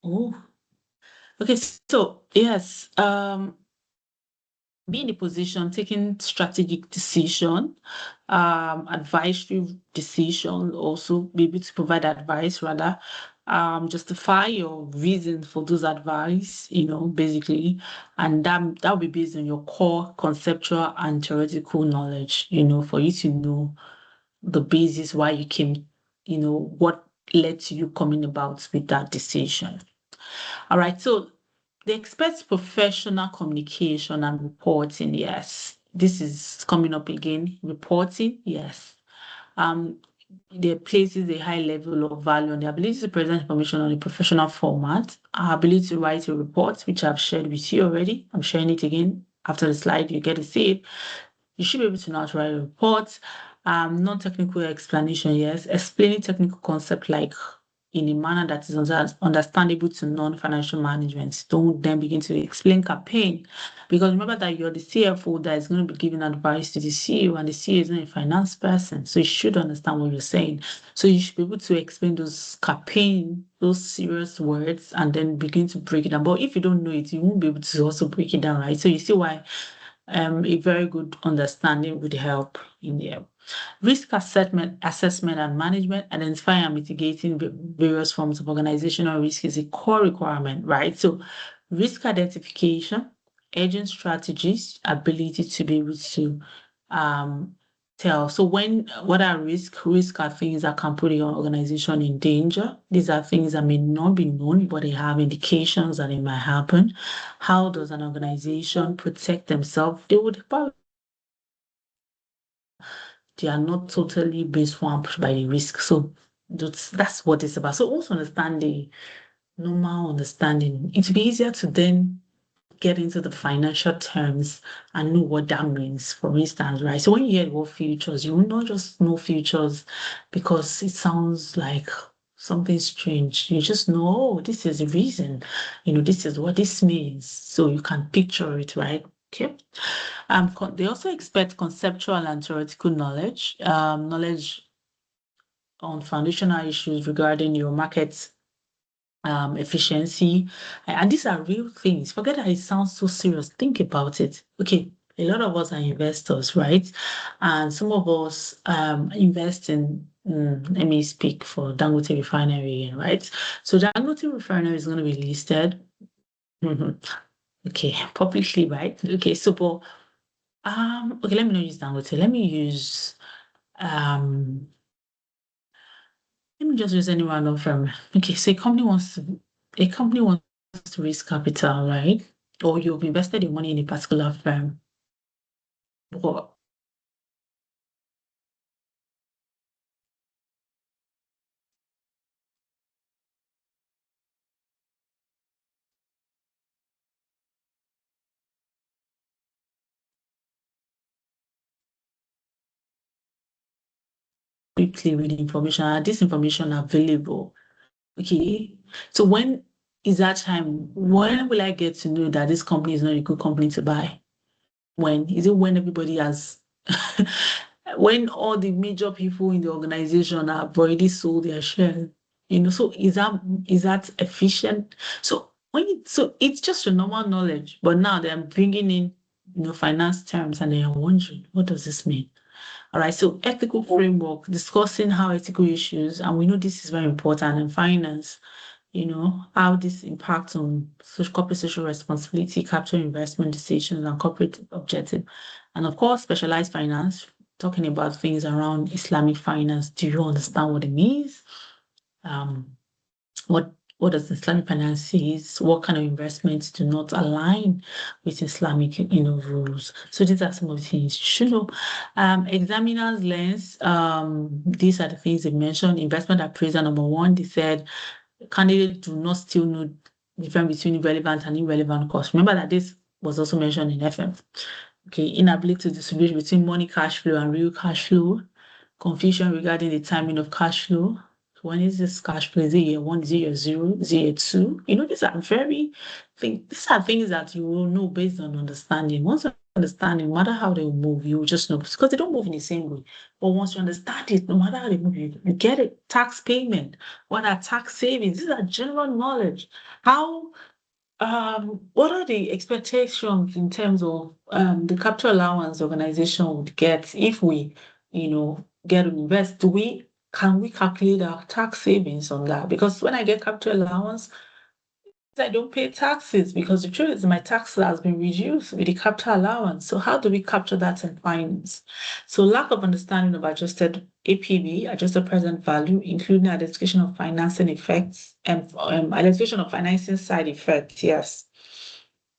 Oh, okay. So yes, be in the position, taking strategic decision, advisory decision, also be able to provide advice rather, justify your reason for those advice, basically, and that will be based on your core conceptual and theoretical knowledge, for you to know the basis why you came, what led to you coming about with that decision. All right, so they expect professional communication and reporting. Yes, this is coming up again. Reporting, yes. Um, there places a high level of value on the ability to present information on a professional format, our ability to write a report, which I've shared with you already. I'm sharing it again after the slide. You get to see it. You should be able to now write a report. Non-technical explanation, yes. Explaining technical concept like in a manner that is understandable to non-financial management. Don't then begin to explain campaign, because remember that you're the CFO that is going to be giving advice to the CEO, and the CEO is not a finance person, so you should understand what you're saying. So you should be able to explain those campaign, those serious words, and then begin to break it down. But if you don't know it, you won't be able to also break it down, right? So you see why a very good understanding would help in there. Risk assessment and management, identifying and mitigating various forms of organizational risk is a core requirement, right? So risk identification, agent strategies, ability to be able to tell. So what are risk? Risk are things that can put your organization in danger. These are things that may not be known, but they have indications that it might happen. How does an organization protect themselves? They are not totally being swamped by the risk. So that's what it's about. So also understand the normal understanding. It will be easier to then get into the financial terms and know what that means, for instance, right? So when you hear the word futures, you will not just know futures because it sounds like something strange. You just know, oh, this is the reason, this is what this means. So you can picture it, right? Okay. They also expect conceptual and theoretical knowledge on foundational issues regarding your market efficiency. And these are real things. Forget that it sounds so serious. Think about it. Okay, a lot of us are investors, right? And some of us invest in, let me speak for Dangote Refinery, right? So Dangote Refinery is going to be listed. Mhm. Okay, publicly, right? Okay, so but okay, let me not use Dangote. Um let me just use any random firm. Okay, so a company wants to raise capital, right? Or you've invested your money in a particular firm, but quickly with the information, this information available. Okay, so when is that time? When will I get to know that this company is not a good company to buy? When is it when everybody has when all the major people in the organization have already sold their shares? So is that efficient? So so it's just a normal knowledge, but now they're bringing in finance terms, and they're wondering, what does this mean? All right, so ethical framework, discussing how ethical issues, and we know this is very important in finance, how this impacts on corporate social responsibility, capital investment decisions, and corporate objective. And of course, specialized finance, talking about things around Islamic finance. Do you understand what it means? Um, what does Islamic finance says? What kind of investments do not align with Islamic, rules? So these are some of the things you should know. Examiners lens. These are the things they mentioned. Investment appraiser number one. They said candidates do not still know the difference between relevant and irrelevant costs. Remember that this was also mentioned in FM. Okay, inability to distinguish between money cash flow and real cash flow, confusion regarding the timing of cash flow. When is this cash flow? Is it year one? Is it year zero? Is it year two? These are these are things that you will know based on understanding. Once you understanding, no matter how they move, you just know because they don't move in the same way. But once you understand it, no matter how they move, you get it. Tax payment, what are tax savings? These are general knowledge. How what are the expectations in terms of the capital allowance organization would get if we, get to invest? Can we calculate our tax savings on that? Because when I get capital allowance, I don't pay taxes because the truth is my tax has been reduced with the capital allowance. So how do we capture that in finance? So lack of understanding of adjusted APV, adjusted present value, including identification of financing effects and identification of financing side effects. Yes.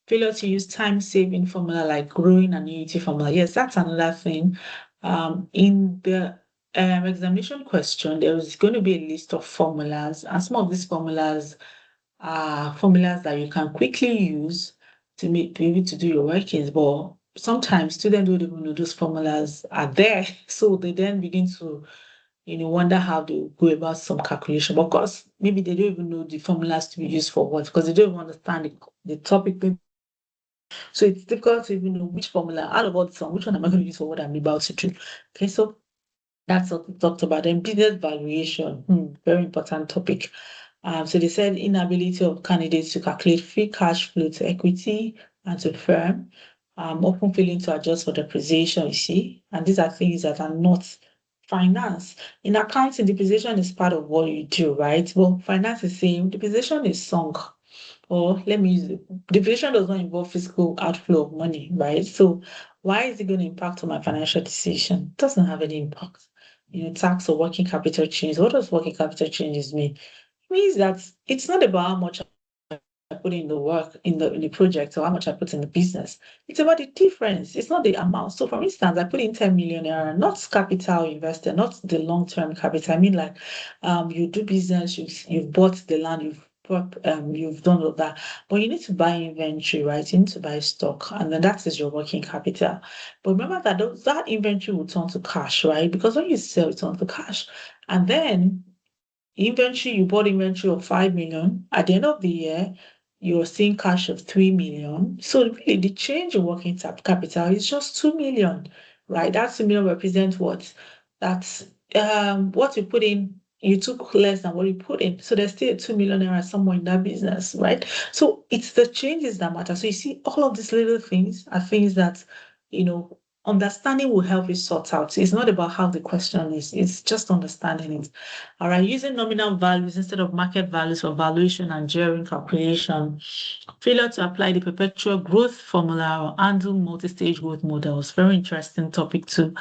Failure to use time-saving formula like growing annuity formula. Yes, that's another thing. In the examination question, there is going to be a list of formulas, and some of these formulas formulas that you can quickly use to be able to do your workings. But sometimes students don't even know those formulas are there. So they then begin to, wonder how to go about some calculation. But of course, maybe they don't even know the formulas to be used for what, because they don't even understand the topic. So it's difficult to even know which formula out of all the song, which one am I going to use for what I'm about to do. Okay, so that's what we talked about. Then business valuation, very important topic. So they said inability of candidates to calculate free cash flow to equity and to firm, often failing to adjust for depreciation, you see. And these are things that are not finance. In accounting, depreciation is part of what you do, right? Well, finance is saying depreciation is sunk. Or let me use it. Depreciation does not involve physical outflow of money, right? So why is it going to impact on my financial decision? It doesn't have any impact. Tax or working capital change. What does working capital changes mean? It means that it's not about how much I put in the work in the project or how much I put in the business. It's about the difference. It's not the amount. So for instance, I put in 10 million naira, not capital invested, not the long-term capital. I mean, like you do business, you've bought the land, you've done all that, but you need to buy inventory, right? You need to buy stock, and then that is your working capital. But remember that that inventory will turn to cash, right? Because when you sell, it turns to cash, and then inventory, you bought inventory of 5 million. At the end of the year, you're seeing cash of 3 million. So really the change in working capital is just 2 million, right? That 2 million represents what? That's what you put in, you took less than what you put in. So there's still 2 million naira somewhere in that business, right? So it's the changes that matter. So you see, all of these little things are things that, understanding will help you sort out. It's not about how the question is, it's just understanding it. All right, using nominal values instead of market values for valuation and gearing calculation. Failure to apply the perpetual growth formula or handle multi-stage growth models. Very interesting topic too.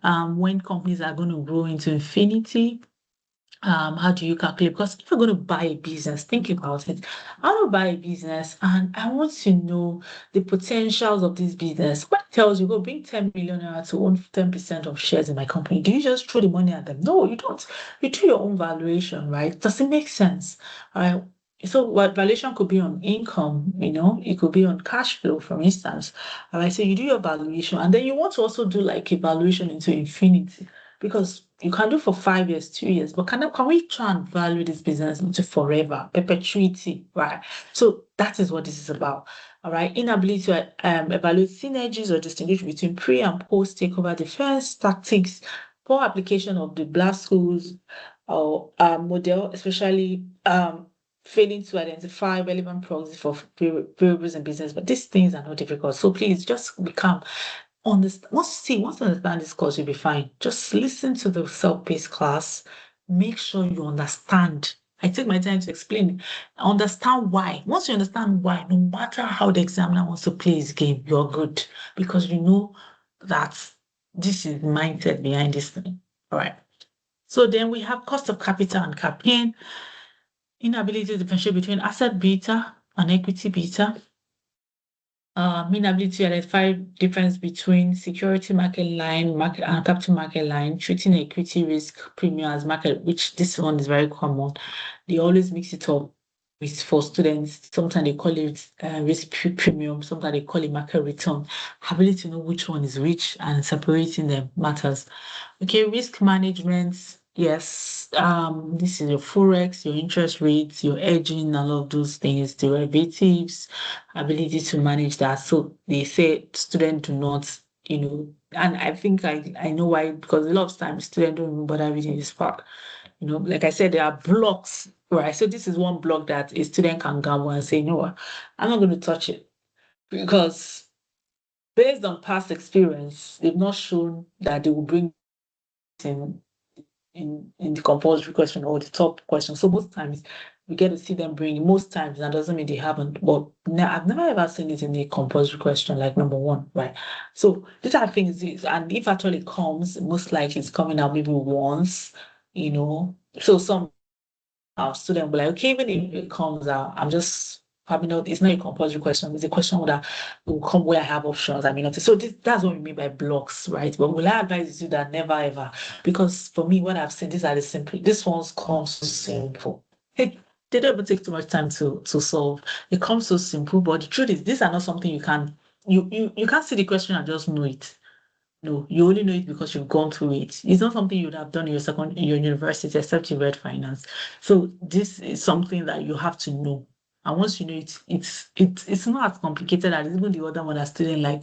When companies are going to grow into infinity, how do you calculate? Because if you're going to buy a business, think about it. I want to buy a business and I want to know the potentials of this business. What tells you, go bring 10 million naira to own 10% of shares in my company? Do you just throw the money at them? No, you don't. You do your own valuation, right? Does it make sense? All right. So what valuation could be on income, it could be on cash flow, for instance. All right. So you do your valuation and then you want to also do like a valuation into infinity because you can do for 5 years, 2 years, but can we try and value this business into forever, perpetuity, right? So that is what this is about. All right. Inability to evaluate synergies or distinguish between pre and post takeover defense tactics, poor application of the blast schools or model, especially failing to identify relevant proxies for variables in business. But these things are not difficult. So please just become understand. Once you understand this course, you'll be fine. Just listen to the self-paced class. Make sure you understand. I take my time to explain. Understand why. Once you understand why, no matter how the examiner wants to play his game, you're good because you know that this is mindset behind this thing. All right. So then we have cost of capital and campaign, inability to differentiate between asset beta and equity beta, inability to identify difference between security market line, market and capital market line, treating equity risk premium as market, which this one is very common. They always mix it up with for students. Sometimes they call it risk premium, sometimes they call it market return. Ability to know which one is which and separating them matters. Okay, risk management, Yes, this is your forex, your interest rates, your hedging, and all of those things, derivatives, ability to manage that. So they say students do not, and I think I know why, because a lot of times students don't even bother reading this part. Like I said, there are blocks, right? So this is one block that a student can gamble and say, you know what, I'm not going to touch it because based on past experience, they've not shown that they will bring in in the compulsory question or the top question. So most times we get to see them bring most times, that doesn't mean they haven't, but I've never ever seen it in the compulsory question, like number one, right? So these are things, and if actually comes, most likely it's coming out maybe once, So some our student will be like, okay, even if it comes out, I'm just having no, it's not a compulsory question, it's a question that will come where I have options. I mean, so that's what we mean by blocks, right? But will I advise you to do that? Never ever. Because for me, what I've seen, these are the simple, this one's comes so simple. They don't even take too much time to solve. It comes so simple, but the truth is, these are not something you can't see the question and just know it. No, you only know it because you've gone through it. It's not something you would have done in your university, except you read finance. So this is something that you have to know. And once you know it, it's not as complicated as even the other one that's student like,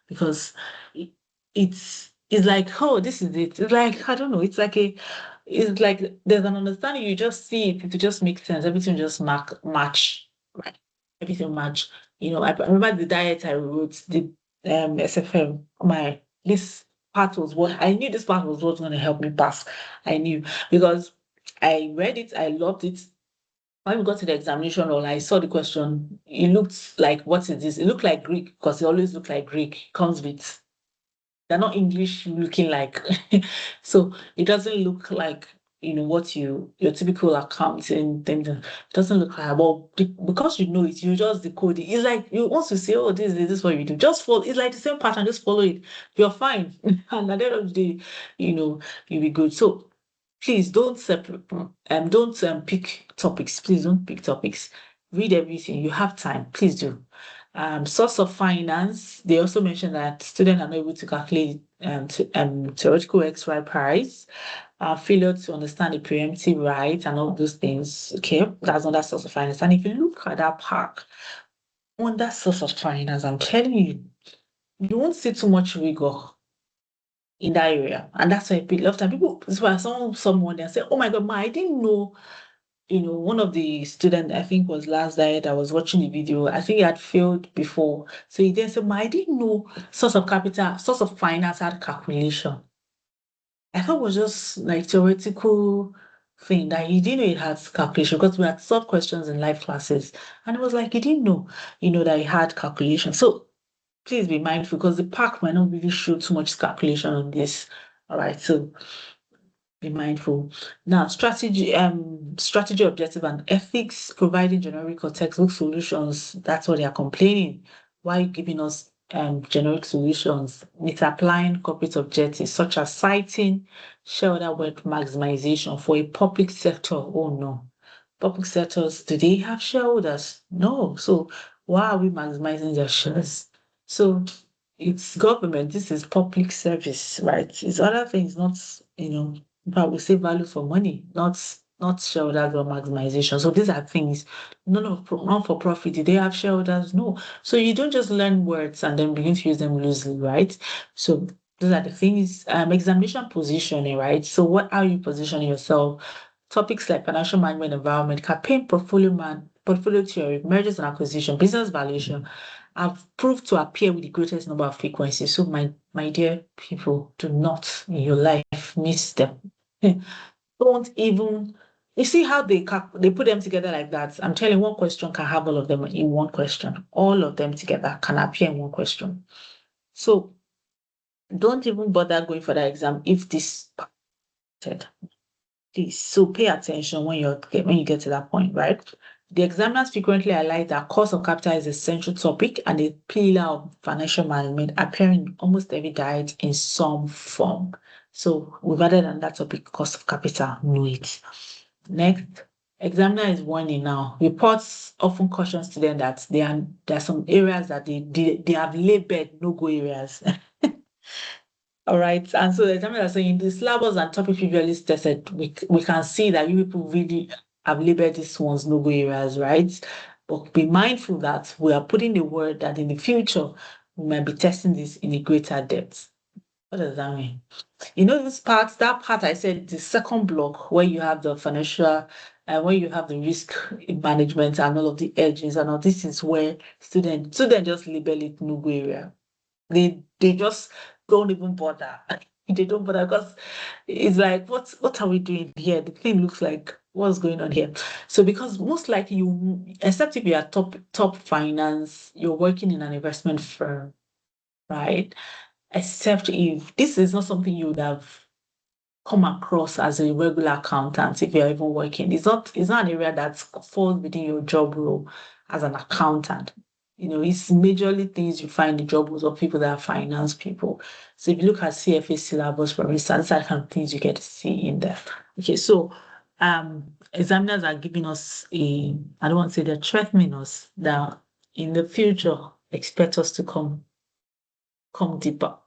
because it, it's like, oh, this is it. It's like, I don't know, it's like there's an understanding, you just see it, it just makes sense. Everything just match, right? Everything match. I remember the diet I wrote, the SFM, this part was what I knew, this part was what's going to help me pass. I knew because I read it, I loved it. When we got to the examination hall, I saw the question. It looked like, what is this? It looked like Greek because it always looked like Greek. It comes with, they're not English looking like. So it doesn't look like, what your typical accounting thing. It doesn't look like, well, because you know it, you just decode it. It's like you want to say, oh, this is what you do. Just follow. It's like the same pattern, just follow it. You're fine. And at the end of the day, you'll be good. So please don't separate, don't pick topics. Please don't pick topics. Read everything. You have time. Please do. Source of finance. They also mentioned that students are not able to calculate theoretical XY price, failure to understand the preemptive right, and all those things. Okay, that's another source of finance. And if you look at that part, on that source of finance, I'm telling you, you won't see too much rigor in that area. And that's why a lot of time people, this why someone they say, oh my God, ma, I didn't know, one of the students, I think was last night, I was watching the video, I think he had failed before. So he then said, ma, I didn't know source of finance had calculation. I thought it was just like theoretical thing that he didn't know it had calculation because we had solved questions in live classes. And it was like he didn't know, that he had calculation. So please be mindful because the pack might not really show too much calculation on this. All right, so be mindful. Now, strategy, objective, and ethics, providing generic or textbook solutions. That's what they are complaining. Why are you giving us generic solutions? It's applying corporate objectives such as citing shareholder wealth maximization for a public sector. Oh no. Public sectors, do they have shareholders? No. So why are we maximizing their shares? So it's government, this is public service, right? It's other things, not, but we say value for money, not shareholders or maximization. So these are things, non for profit. Did they have shareholders? No. So you don't just learn words and then begin to use them loosely, right? So those are the things. Examination positioning, right? So what are you positioning yourself? Topics like financial management, environment, campaign portfolio theory, mergers and acquisition, business valuation have proved to appear with the greatest number of frequencies. So my dear people, do not in your life miss them. Don't even you see how they put them together like that. I'm telling you, one question can have all of them in one question. All of them together can appear in one question. So don't even bother going for that exam if this please. So pay attention when you get to that point, right? The examiners frequently highlight that cost of capital is a central topic and a pillar of financial management appearing in almost every diet in some form. So we've added on that topic, cost of capital, know it. Next, examiner is warning now. Reports often caution students that there are some areas that they have labeled no-go areas. All right. And so the examiners are saying the syllabus and topic previously tested, we can see that you people really have labeled these ones no-go areas, right? But be mindful that we are putting the word that in the future we might be testing this in a greater depth. What does that mean? You know, that part I said, the second block where you have the financial, where you have the risk management and all of the edges and all, this is where students just label it no-go area. They just don't even bother. They don't bother because it's like, what are we doing here? The thing looks like what's going on here. So because most likely you, except if you are top finance, you're working in an investment firm, right? Except if this is not something you would have come across as a regular accountant if you're even working. It's not an area that falls within your job role as an accountant. You know, it's majorly things you find in job roles of people that are finance people. So if you look at CFA syllabus, for instance, that kind of things you get to see in there. Okay, so examiners are giving us I don't want to say they're threatening us that in the future expect us to come deeper.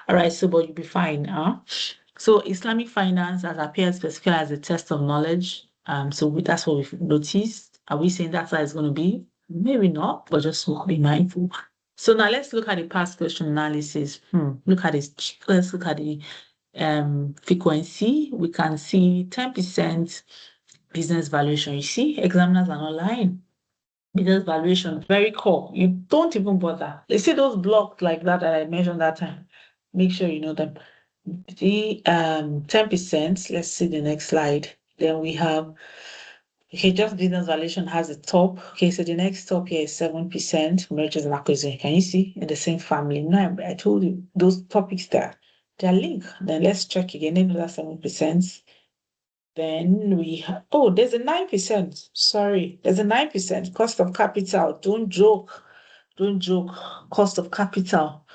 All right, so but you'll be fine, huh? So Islamic finance has appeared specifically as a test of knowledge. That's what we've noticed. Are we saying that's how it's going to be? Maybe not, but just be mindful. So now let's look at the past question analysis. Look at this. Let's look at the frequency. We can see 10% business valuation. You see, examiners are not lying. Business valuation, very core. You don't even bother. You see those blocks like that I mentioned that time. Make sure you know them. The 10%, let's see the next slide. Then we have, okay, just business valuation has a top. Okay, so the next top here is 7%, mergers and acquisition. Can you see in the same family? No, I told you those topics there, they're linked. Then let's check again, another 7%. Then we have, oh, there's a 9%. Sorry, there's a 9% cost of capital. Don't joke. Don't joke. Cost of capital.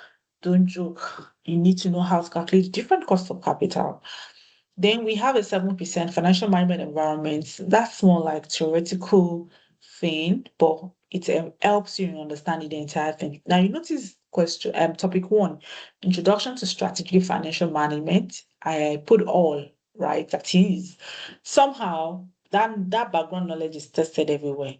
Don't joke. You need to know how to calculate different cost of capital. Then we have a 7% financial management environment. That's more like theoretical thing, but it helps you in understanding the entire thing. Now you notice topic 1, introduction to strategic financial management. I put all, right? That is somehow that background knowledge is tested everywhere.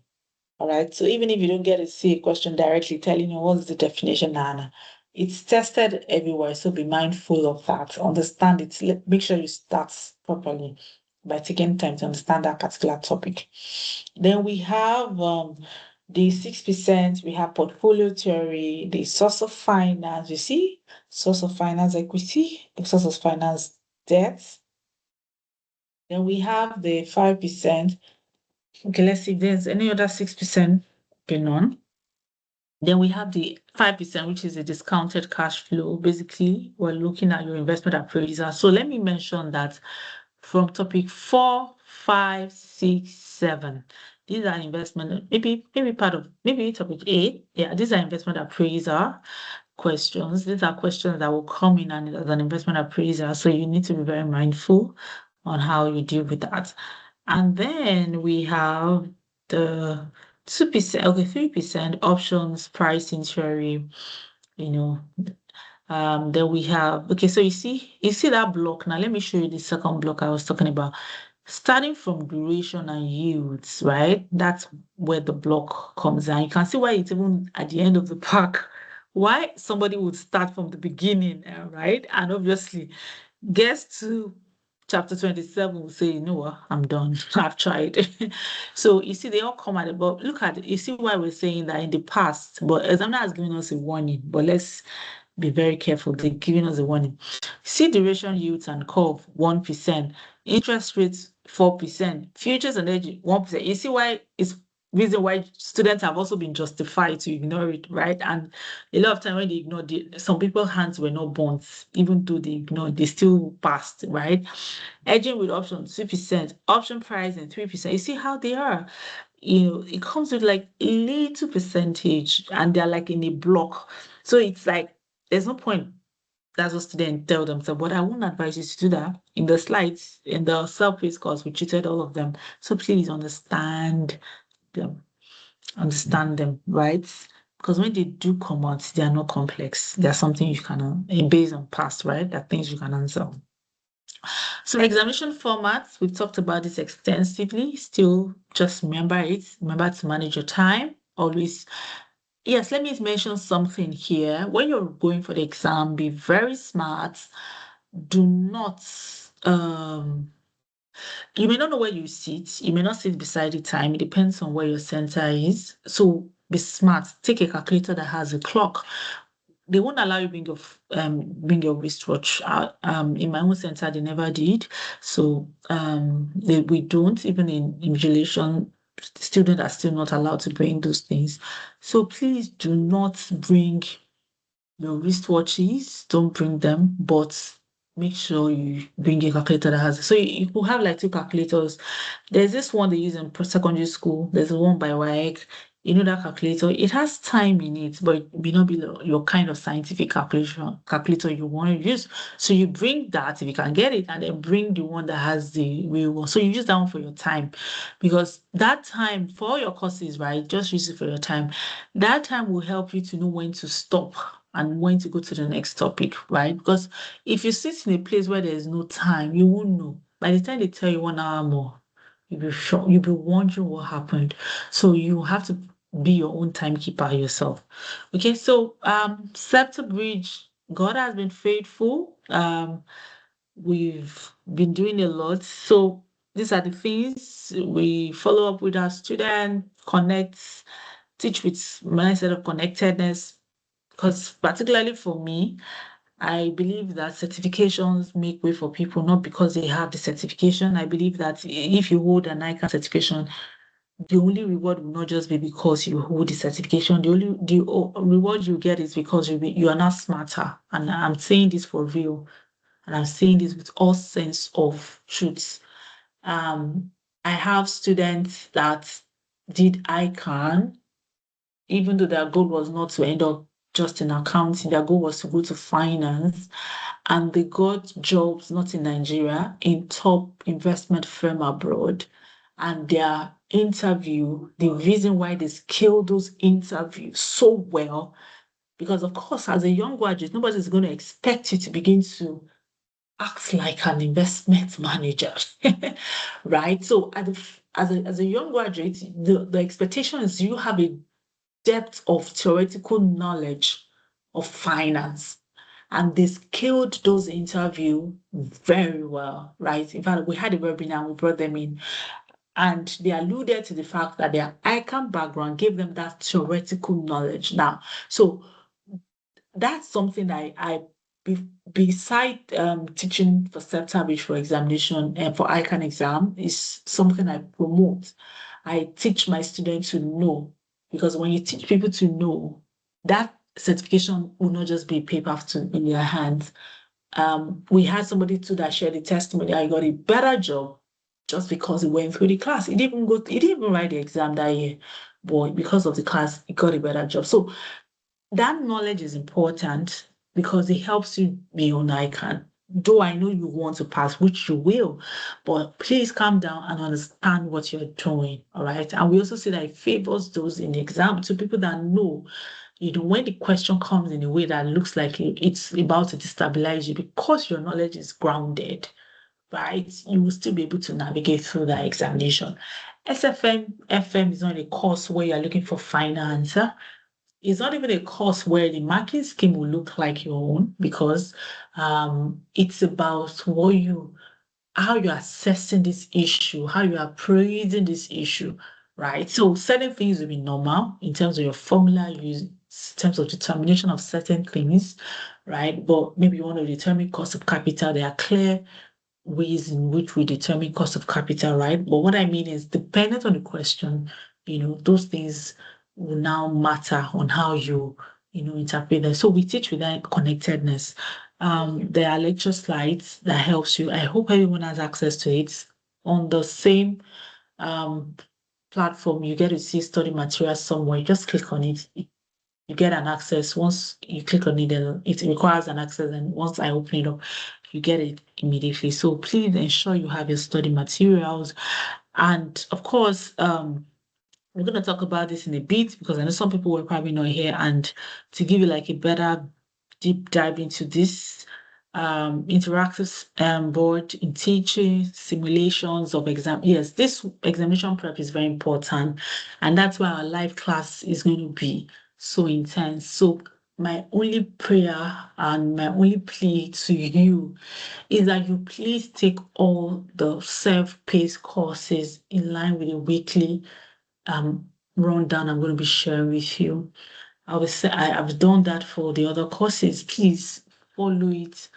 All right. So even if you don't get to see a question directly telling you what's the definition, Nana, it's tested everywhere. So be mindful of that. Understand it. Make sure you start properly by taking time to understand that particular topic. Then we have the 6%, we have portfolio theory, the source of finance. You see, source of finance equity, the source of finance debt. Then we have the 5%. Okay, let's see if there's any other 6% going on. Then we have the 5%, which is a discounted cash flow. Basically, we're looking at your investment appraisal. So let me mention that from topic 4, 5, 6, 7. These are investment, maybe topic 8. Yeah, these are investment appraiser questions. These are questions that will come in as an investment appraiser. So you need to be very mindful on how you deal with that. And then we have the 2%, okay, 3% options pricing theory, you know. Then we have, okay, so you see that block. Now let me show you the second block I was talking about. Starting from duration and yields, right? That's where the block comes in. You can see why it's even at the end of the pack. Why somebody would start from the beginning, right? And obviously, guess to chapter 27 will say, you know what, I'm done. I've tried. So you see, they all come at it. But look at it. You see why we're saying that in the past, but examiner has given us a warning. But let's be very careful. They're giving us a warning. See duration yields and curve 1%, interest rates 4%, futures and energy 1%. You see why it's reason why students have also been justified to ignore it, right? And a lot of time when they ignore some people's hands were not burnt, even though they ignored, they still passed, right? Edging with options 2%, option pricing 3%. You see how they are. It comes with like a little percentage and they're like in a block. So it's like there's no point. That's what students tell themselves. But I wouldn't advise you to do that. In the slides, in the self-paced course, we treated all of them. So please understand them, right? because when they do come out, they are not complex. They are something you can, based on past, right? There are things you can answer. So examination formats, we've talked about this extensively. Still, just remember it. Remember to manage your time. Always. Yes, let me mention something here. When you're going for the exam, be very smart. Do not you may not know where you sit. You may not sit beside the time. It depends on where your center is. So be smart. Take a calculator that has a clock. They won't allow you bring your wristwatch out. In my own center, they never did. So we don't, even in invigilation, students are still not allowed to bring those things. So please do not bring your wristwatches. Don't bring them, but make sure you bring a calculator that has it. So you will have like two calculators. There's this one they use in secondary school. There's one by WAEC. You know that calculator, it has time in it, but it may not be your kind of scientific calculator you want to use. So you bring that if you can get it, and then bring the one that has the real one. So you use that one for your time, because that time for all your courses, right? Just use it for your time. That time will help you to know when to stop and when to go to the next topic, right? Because if you sit in a place where there's no time, you won't know. By the time they tell you 1 hour more, you'll be shocked. You'll be wondering what happened. So you have to be your own timekeeper yourself. Okay, so Scepter Bridge, God has been faithful. We've been doing a lot. So these are the things we follow up with our students, connect, teach with mindset of connectedness. Because particularly for me, I believe that certifications make way for people not because they have the certification. I believe that if you hold an ICAN certification, the only reward will not just be because you hold the certification. Reward you get is because you are now smarter. And I'm saying this for real. And I'm saying this with all sense of truth. I have students that did ICAN, even though their goal was not to end up just in accounting, their goal was to go to finance, and they got jobs not in Nigeria, in top investment firm abroad. And their interview, the reason why they scaled those interviews so well, because of course, as a young graduate, nobody's going to expect you to begin to act like an investment manager, right? So as a young graduate, the expectation is you have a depth of theoretical knowledge of finance. And they scaled those interviews very well, right? In fact, we had a webinar, we brought them in, and they alluded to the fact that their ICAN background gave them that theoretical knowledge now. So that's something beside teaching for SEPTA for examination and for ICAN exam is something I promote. I teach my students to know, because when you teach people to know, that certification will not just be paper in their hands. We had somebody too that shared a testimony. I got a better job just because he went through the class. He didn't even write the exam that year, but because of the class, he got a better job. So that knowledge is important because it helps you be on ICAN. Though I know you want to pass, which you will, but please calm down and understand what you're doing. All right. And we also see that it favors those in the exam to people that know, when the question comes in a way that looks like it's about to destabilize you, because your knowledge is grounded, right? You will still be able to navigate through that examination. SFM FM is not a course where you're looking for finance. It's not even a course where the marking scheme will look like your own, because it's about how you're assessing this issue, how you are appraising this issue, right? So certain things will be normal in terms of your formula use, in terms of determination of certain things, right? But maybe you want to determine cost of capital. There are clear ways in which we determine cost of capital, right? But what I mean is, dependent on the question, those things will now matter on how you interpret them. So we teach with that connectedness. There are lecture slides that helps you. I hope everyone has access to it. On the same platform, you get to see study material somewhere. Just click on it. You get an access. Once you click on it, then it requires an access, and once I open it up, you get it immediately. So please ensure you have your study materials. And of course, We're going to talk about this in a bit because I know some people were probably not here, and to give you like a better deep dive into this interactive board in teaching simulations of exam. Yes, this examination prep is very important, and that's why our live class is going to be so intense. So my only prayer and my only plea to you is that you please take all the self-paced courses in line with the weekly rundown I'm going to be sharing with you. I've done that for the other courses. Please follow it.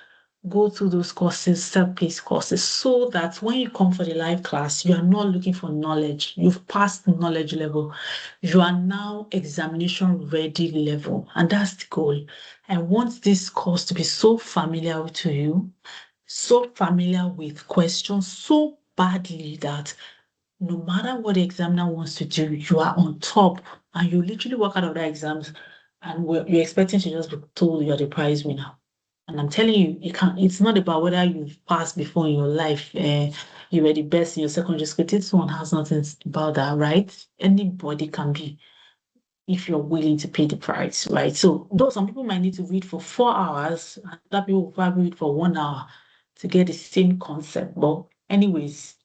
Go through those courses, self-paced courses, so that when you come for the live class, you are not looking for knowledge. You've passed knowledge level. You are now examination ready level. And that's the goal. I want this course to be so familiar to you, so familiar with questions so badly that no matter what the examiner wants to do, you are on top and you literally walk out of the exams and you're expecting to just be told you're the prize winner. And I'm telling you, it's not about whether you've passed before in your life, you were the best in your secondary school. This one has nothing about that, right? Anybody can be if you're willing to pay the price, right? So though some people might need to read for 4 hours, and other people will probably read for 1 hour to get the same concept. But anyways,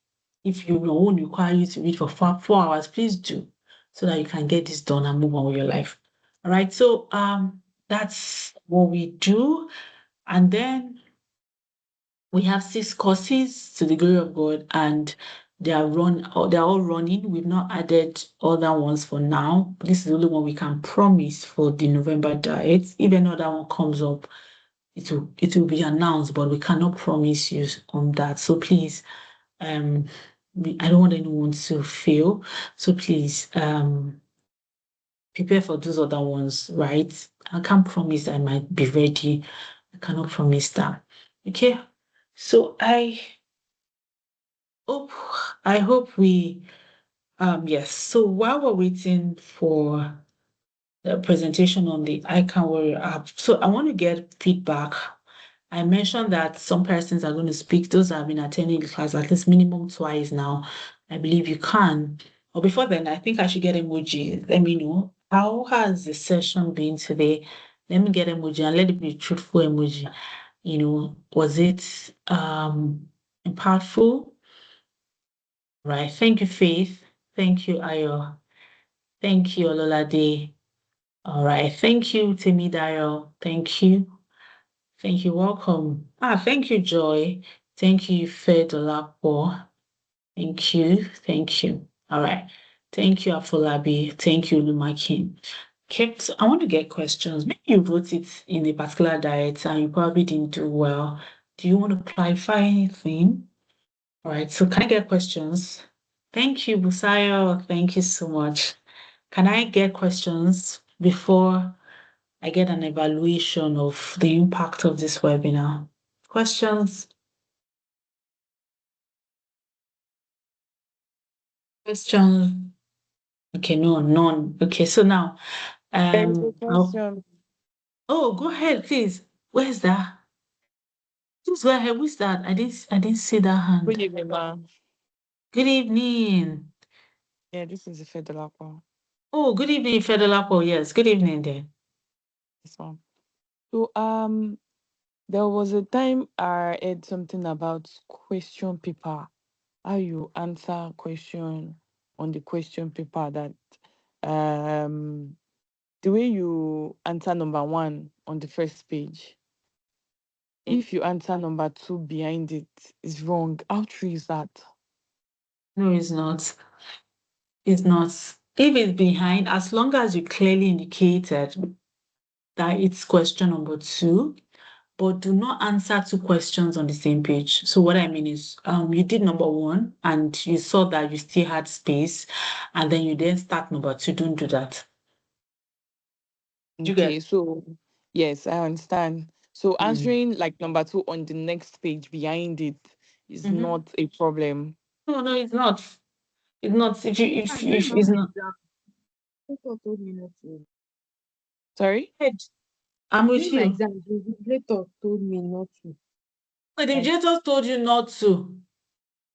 if your own require you to read for 4 hours, please do so that you can get this done and move on with your life. All right. So that's what we do. And then we have 6 courses to the glory of God, and they're all running. We've not added other ones for now. This is the only one we can promise for the November diet. If another one comes up, it will be announced, but we cannot promise you on that. So please, I don't want anyone to fail. So please, prepare for those other ones, right? I can't promise I might be ready. I cannot promise that. Okay. So hope I hope we yes. So while we're waiting for the presentation on the ICAN Warrior app, so I want to get feedback. I mentioned that some persons are going to speak. Those that have been attending the class at least minimum twice now. I believe you can. But before then, I think I should get emoji. Let me know. How has the session been today? Let me get emoji and let it be truthful emoji. Was it impactful? Right. Thank you, Faith. Thank you, Ayo. Thank you, Ololade. All right. Thank you, Temidayo. Thank you. Thank you. Welcome. Thank you, Joy. Thank you, Fedolapo. Thank you. Thank you. All right. Thank you, Afolabi. Thank you, Lumaki. Okay, so I want to get questions. Maybe you wrote it in a particular diet and you probably didn't do well. Do you want to clarify anything? All right, so can I get questions? Thank you, Busayo. Thank you so much. Can I get questions before I get an evaluation of the impact of this webinar? Questions? Questions? Okay, no, none. Okay, so now, There's a oh, question. go ahead, please. Where's that? Please go ahead. Who's that? I didn't see that hand. Good evening, ma'am. Good evening. Yeah, this is a Fedelapo. Oh, good evening, Fedelapo. Yes, good evening there. This one. So there was a time I heard something about question paper. How you answer question on the question paper that um the way you answer number one on the first page. If you answer number two behind it is wrong. How true is that? No, it's not. It's not. If it's behind, as long as you clearly indicated that it's question number two, but do not answer 2 questions on the same page. So what I mean is, you did number one and you saw that you still had space, and then you then start number two. Don't do that. Do you get? Okay, so yes, I understand. So Mm. answering like number two on the next page behind it is Mhm. not a problem. No, no, it's not. It's not. Ah, If during it's my not, exam, doctor told me not to. Sorry? Ed, I'm with during my you. exam, the invigilator told me not to. But the Like, invigilators told you not to.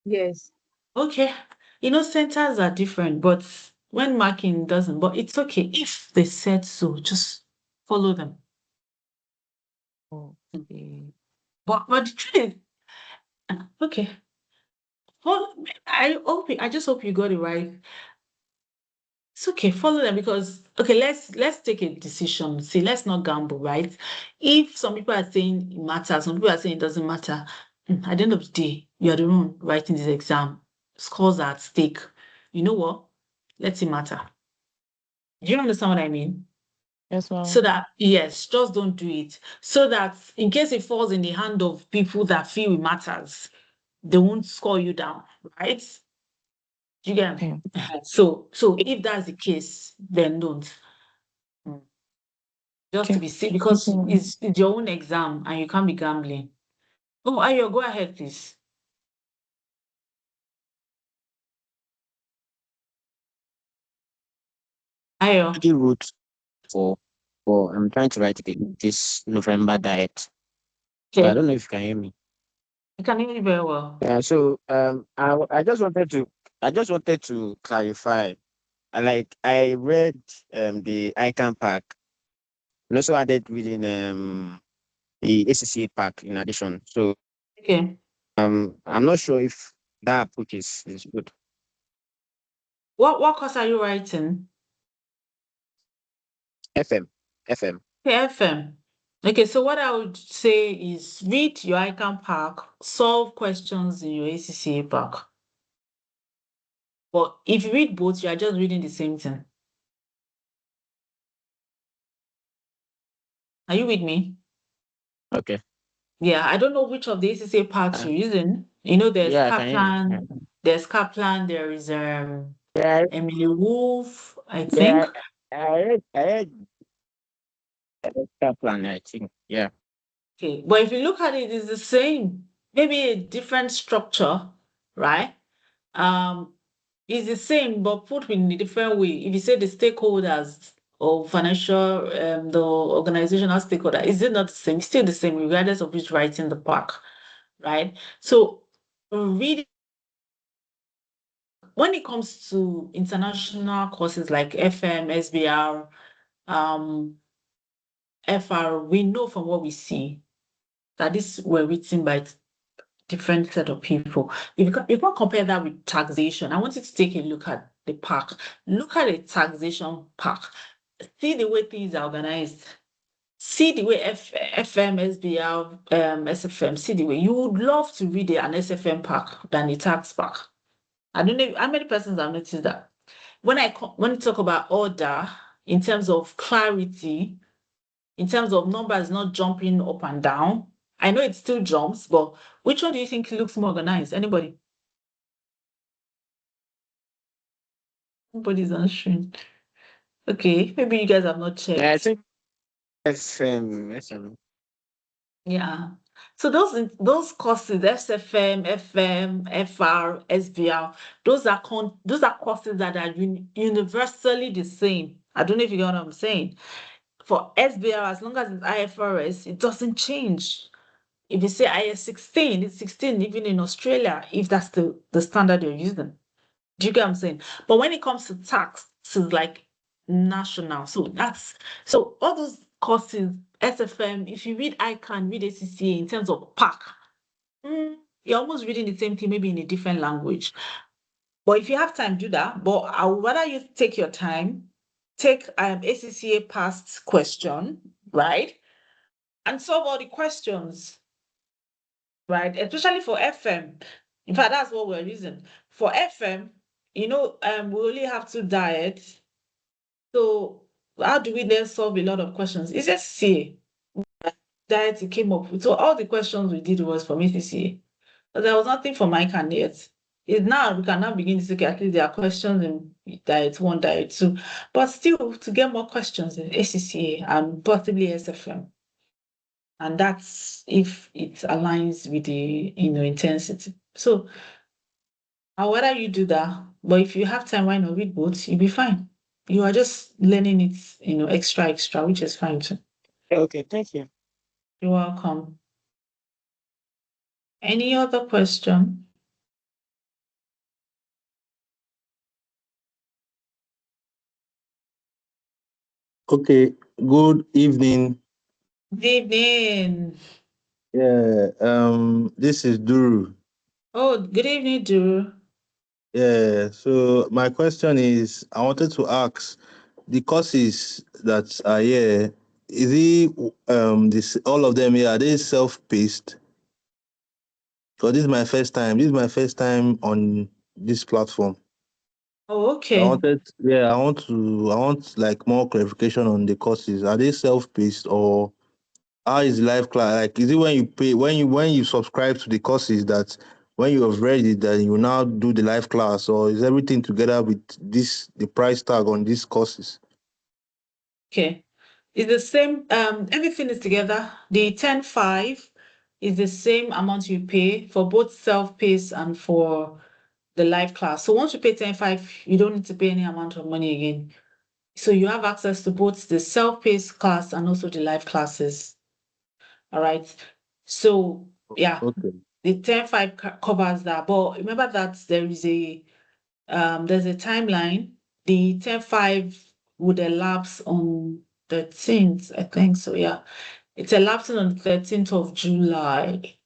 yes. Okay. Centers are different, but when marking doesn't, but it's okay. If they said so, just follow them. Okay. But the truth is, okay. Well, I just hope you got it right. It's okay, follow them because okay, let's take a decision. See, let's not gamble, right? If some people are saying it matters, some people are saying it doesn't matter. At the end of the day, you are the one writing this exam. Scores are at stake. You know what? Let it matter. Do you understand what I mean? Yes, So ma'am. that yes, just don't do it. So that in case it falls in the hand of people that feel it matters, they won't score you down, right? Do you get me? Okay. So if that's the case, then don't. Mm. Just to Okay. be safe because it's your own exam and you can't be gambling. Oh, Ayo, go ahead, please. Ayo, Already wrote for I'm trying to write this November diet. So I okay. don't know if you can hear me. I can hear you very well. Yeah, so I just wanted to clarify. I read the ICAN pack and also added reading the ACCA pack in addition. So Okay. I'm not sure if that approach is good. What course are you writing? FM. FM. Okay, FM. Okay, so what I would say is read your ICAN pack, solve questions in your ACCA pack. But if you read both, you are just reading the same thing. Are you with me? Okay. Yeah, I don't know which of the ACCA packs Uh, you're using. You know, there's yeah, I can hear you. Yeah. Kaplan, there is Yeah, Emily Wolf, I yeah, think. I read that plan, I think. Yeah. Okay, but if you look at it, it's the same, maybe a different structure, right? Um, it's the same, but put in a different way. If you say the stakeholders or financial, the organizational stakeholder, is it not the same? It's still the same, regardless of who's writing the pack, right? So reading when it comes to international courses like FM, SBR, um, FR, we know from what we see that these were written by different set of people. You can't compare that with taxation. I want you to take a look at the pack. Look at a taxation pack. See the way things are organized. See the way FM, SBR, SFM, see the way. You would love to read an SFM pack than a tax pack. I don't know how many persons have noticed that. When I talk about order in terms of clarity, in terms of numbers not jumping up and down, I know it still jumps, but which one do you think looks more organized? Anybody? Nobody's answering. Okay, maybe you guys have not Yeah, I checked. think FM. Yeah. So those courses, SFM, FM, FR, SBR, those are courses that are universally the same. I don't know if you get what I'm saying. For SBR, as long as it's IFRS, it doesn't change. If you say IS 16, it's 16 even in Australia, if that's the standard you're using. Do you get what I'm saying? But when it comes to tax, it's like national. So all those courses, SFM, if you read ICAN, read ACCA in terms of pack, you're almost reading the same thing, maybe in a different language. But if you have time, do that. But I would rather you take your time, take ACCA past question, right? And solve all the questions, right? Especially for FM. In fact, that's what we're using. For FM, we only have two diets. So how do we then solve a lot of questions? It's just CA diet it came up with. So all the questions we did was from ACCA. But there was nothing for my candidate. It's now we can now begin to see at least there are questions in diet one, diet two, but still to get more questions in ACCA and possibly SFM. And that's if it aligns with the intensity. So however you do that, but if you have time, why not read both? You'll be fine. You are just learning it, extra, which is fine too. Okay, thank you. You're welcome. Any other question? Okay, good evening. Good evening. Yeah, this is Duru. Oh, good evening, Drew. Yeah, so my question is, I wanted to ask the courses that are here, is it this all of them here, are they self-paced? Because this is my first time. This is my first time on this platform. Oh, okay. I want like more clarification on the courses. Are they self-paced or how is live class like? Is it when you pay when you subscribe to the courses that when you have read it that you now do the live class, or is everything together with this the price tag on these courses? Okay. It's the same, everything is together. The 10.5 is the same amount you pay for both self-paced and for the live class. So once you pay 10.5, you don't need to pay any amount of money again. So you have access to both the self-paced class and also the live classes. All right. So yeah, Okay. the 10.5 covers that. But remember that there's a timeline. The 10.5 would elapse on 13th, I think so. Yeah. It's elapsing on the 13th of July.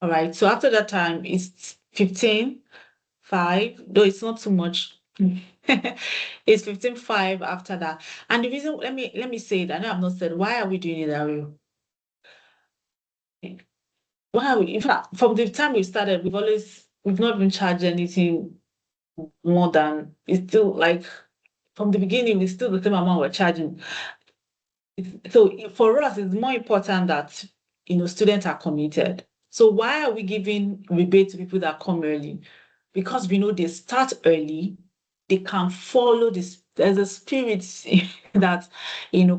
All right. So after that time, it's 15.5, though it's not too much. It's 15.5 after that. And the reason, let me say it, I know I've not said, why are we doing it that way? Wow, in fact, from the time we started, we've not been charged anything more than, it's still like from the beginning, it's still the same amount we're charging. So for us, it's more important that students are committed. So why are we giving rebate to people that come early? Because we know they start early, they can follow this. There's a spirit that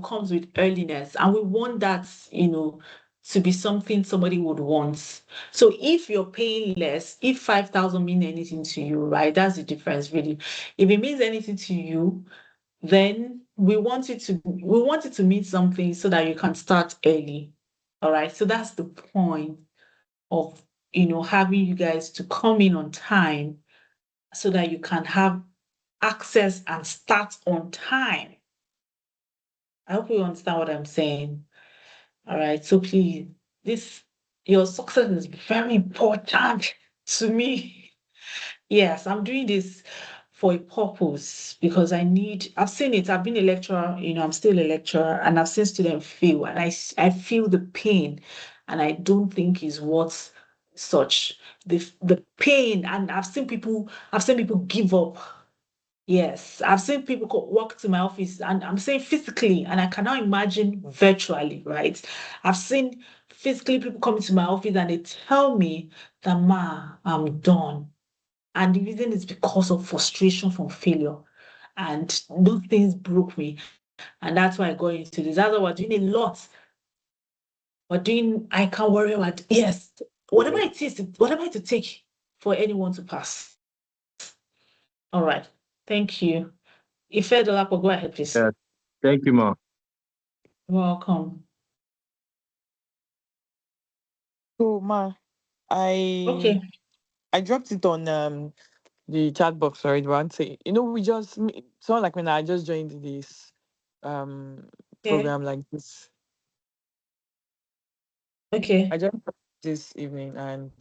comes with earliness, and we want that to be something somebody would want. So if you're paying less, if 5,000 mean anything to you, right? That's the difference, really. If it means anything to you, then we want it to mean something so that you can start early. All right. So that's the point of having you guys to come in on time so that you can have access and start on time. I hope you understand what I'm saying. All right. So please, this your success is very important to me. Yes, I'm doing this for a purpose because I've seen it. I've been a lecturer, I'm still a lecturer, and I've seen students fail, and I feel the pain, and I don't think is worth such the pain. And I've seen people give up. Yes, I've seen people walk to my office, and I'm saying physically, and I cannot imagine virtually, right? I've seen physically people coming to my office and they tell me that, Ma, I'm done. And the reason is because of frustration from failure. And those things broke me. And that's why I got into this. That's why we're doing a lot. We're doing, I can't worry about, yes, whatever Yeah. it is, whatever it take for anyone to pass. All right. Thank you. Ife Dolapo, go ahead, please. Yeah. Thank you, ma. Welcome. So, ma, I Okay. I dropped it on the chat box already. One say, sound like when I just joined this um Okay. program like this. I Okay. joined this evening, and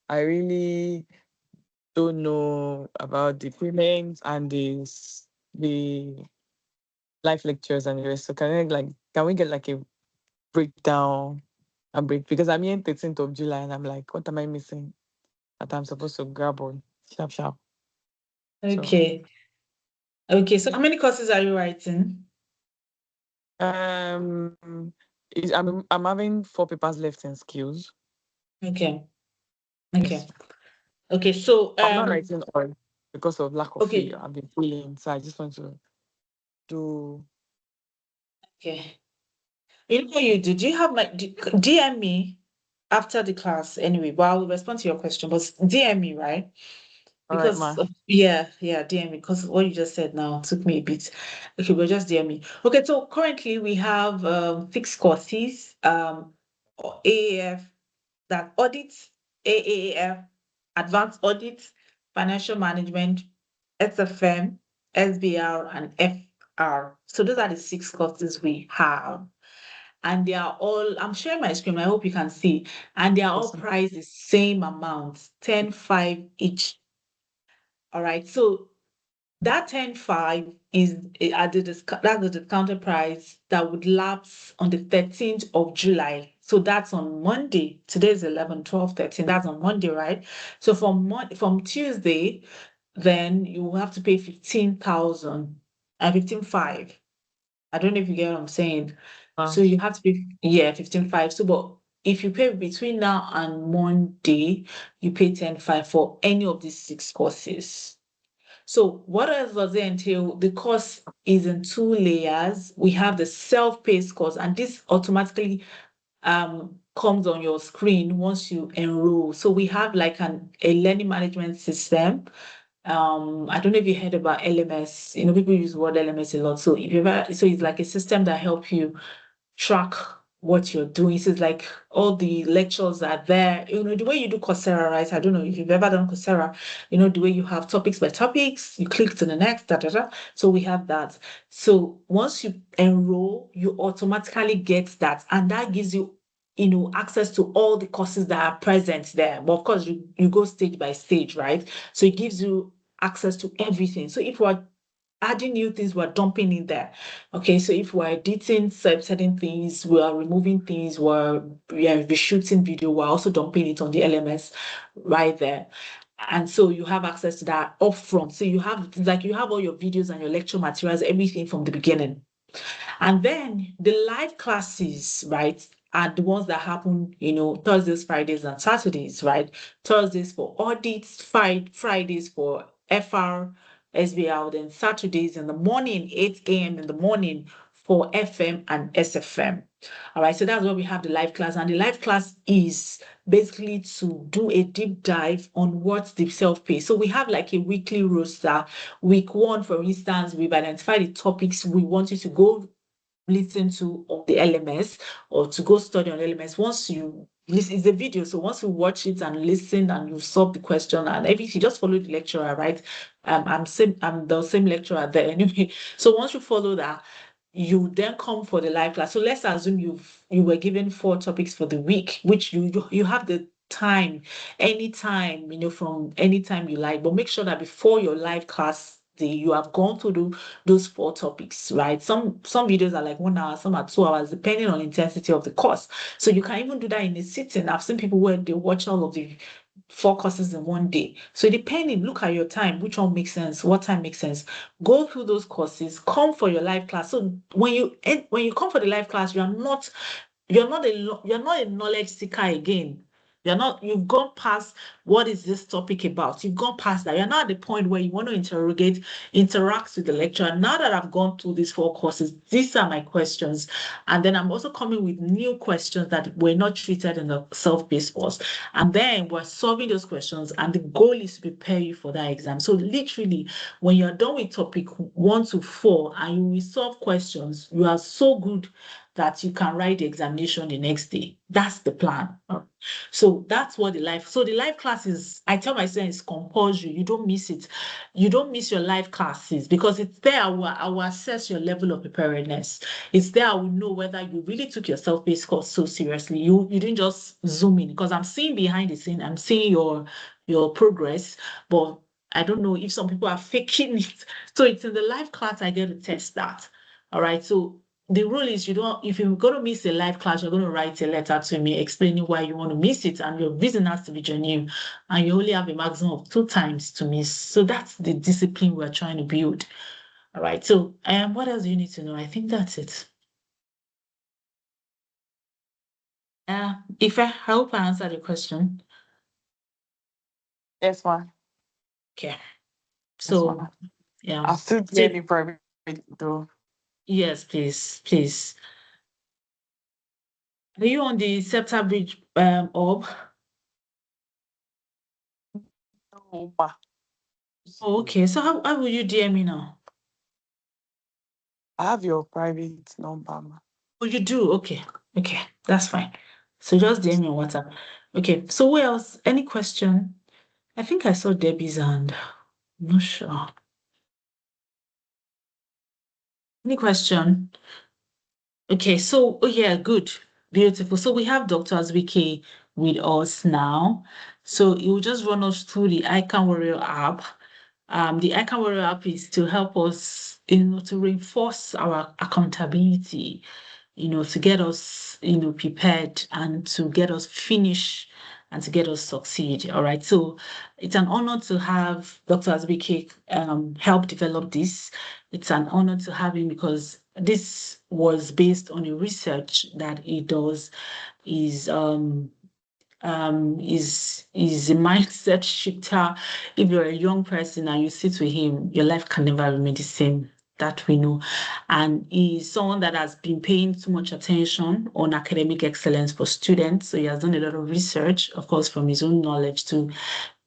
I really don't know about the payments and the live lectures and the rest. So can we get like a breakdown, a break, because I'm here 13th of July and I'm like, what am I missing that I'm supposed to grab on sharp sharp? So Okay. Okay. So how many courses are you writing? um I'm having 4 papers left in skills. Okay. Yes. Okay. Okay. So I'm not writing all because of lack of fee. okay. I've been feeling, so I just want to do. Okay. You know what you do? Do you have DM me after the class anyway? But I will respond to your question. But DM me, right? All right, Because ma. yeah, DM me because what you just said now took me a bit. Okay, but just DM me. Okay, so currently we have 6 courses. AAF, that audit, AAF, advanced audit, financial management, SFM, SBR, and are. So those are the 6 courses we have. And they are all, I'm sharing my screen, I hope you can see, and they are all Awesome. priced the same amount, 10,500 each. All right. So that 10,500 is at that's the discounted price that would lapse on the 13th of July. So that's on Monday. Today's 11, 12, 13. That's on Monday, right? So from Tuesday, then you will have to pay 15,000 and 15,500. I don't know if you get what I'm saying. So you have to pay, yeah, 15,500. So, but if you pay between now and Monday, you pay 10,500 for any of these 6 courses. So what else does it entail? The course is in 2 layers. We have the self-paced course, and this automatically comes on your screen once you enroll. So we have like a learning management system. I don't know if you heard about LMS. You know, people use word LMS a lot. So if you ever, so it's like a system that helps you track what you're doing. So it's like all the lectures are there. You know, the way you do Coursera, right? I don't know if you've ever done Coursera, you know, the way you have topics by topics, you click to the next, da, da, da. So we have that. So once you enroll, you automatically get that. And that gives you, you know, access to all the courses that are present there. But of course, you go stage by stage, right? So it gives you access to everything. So if we're adding new things, we're dumping in there. Okay, so if we're editing certain things, we are removing things, we are reshooting video, we're also dumping it on the LMS right there. And so you have access to that upfront. So you have all your videos and your lecture materials, everything from the beginning. And then the live classes, right, are the ones that happen, you know, Thursdays, Fridays, and Saturdays, right? Thursdays for audits, Fridays for FR, SBL, then Saturdays in the morning, 8 a.m. in the morning for FM and SFM. All right, so that's where we have the live class. And the live class is basically to do a deep dive on what's the self-pay. So we have like a weekly roster. Week 1, for instance, we've identified the topics we want you to go listen to on the LMS or to go study on LMS. Once you listen, it's a video. So once you watch it and listen and you solve the question and everything, just follow the lecturer, right? I'm the same lecturer there anyway. So once you follow that, you then come for the live class. So let's assume you were given 4 topics for the week, which you have the time, anytime, you know, from anytime you like. But make sure that before your live class, you have gone through those 4 topics, right? Some videos are like 1 hour, some are 2 hours, depending on intensity of the course. So you can even do that in a sitting. I've seen people where they watch all of the 4 courses in one day. So depending, look at your time, which one makes sense, what time makes sense. Go through those courses, come for your live class. So when you come for the live class, you're not a knowledge seeker again. You've gone past what is this topic about. You've gone past that. You're not at the point where you want to interact with the lecturer. Now that I've gone through these 4 courses, these are my questions. And then I'm also coming with new questions that were not treated in the self-paced course. And then we're solving those questions, and the goal is to prepare you for that exam. So literally, when you're done with topic 1 to 4 and you will solve questions, you are so good that you can write the examination the next day. That's the plan. So that's what the live classes, I tell my students, it's compulsory. You don't miss it. You don't miss your live classes because it's there. I will assess your level of preparedness. It's there. I will know whether you really took your self-paced course so seriously. You didn't just zoom in, because I'm seeing behind the scene. I'm seeing your progress, but I don't know if some people are faking it. So it's in the live class I get to test that. All right. So the rule is, if you're going to miss a live class, you're going to write a letter to me explaining why you want to miss it, and your reason has to be genuine, and you only have a maximum of 2 times to miss. So that's the discipline we're trying to build. All right. So what else do you need to know? I think that's it. If I hope I answered your question. Yes, ma'am. Okay. Yes, So ma'am. yeah. I'll still So, get it private though. yes, please. Are you on the SEPTA Bridge orb? No, ma. Oh, okay. So how will you DM me now? I have your private number, ma. Oh, you do? Okay. Okay. That's fine. So just DM me on WhatsApp. Okay. So what else? Any question? I think I saw Debbie's hand. I'm not sure. Any question? Okay, so oh yeah, good. Beautiful. So we have Dr. Azwike with us now. So he will just run us through the ICAN Warrior app. The ICAN Warrior app is to help us, to reinforce our accountability, to get us, prepared and to get us finish and to get us succeed. All right. So it's an honor to have Dr. Azbike help develop this. It's an honor to have him because this was based on the research that he does. Is is a mindset shifter. If you're a young person and you sit with him, your life can never remain the same. That we know. And he's someone that has been paying too much attention on academic excellence for students. So he has done a lot of research, of course, from his own knowledge too.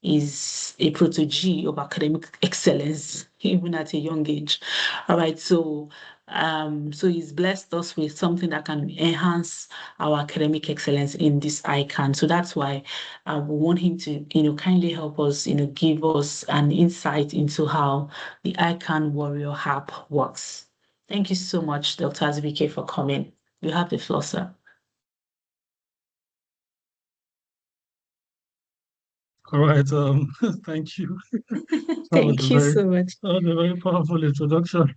Is a protege of academic excellence, even at a young age. All right, so he's blessed us with something that can enhance our academic excellence in this ICANN. So that's why we want him to, kindly help us, give us an insight into how the ICANN Warrior app works. Thank you so much, Dr. Azbike, for coming. You have the floor, sir. All right. Thank you. Thank you so much. That was a very powerful introduction.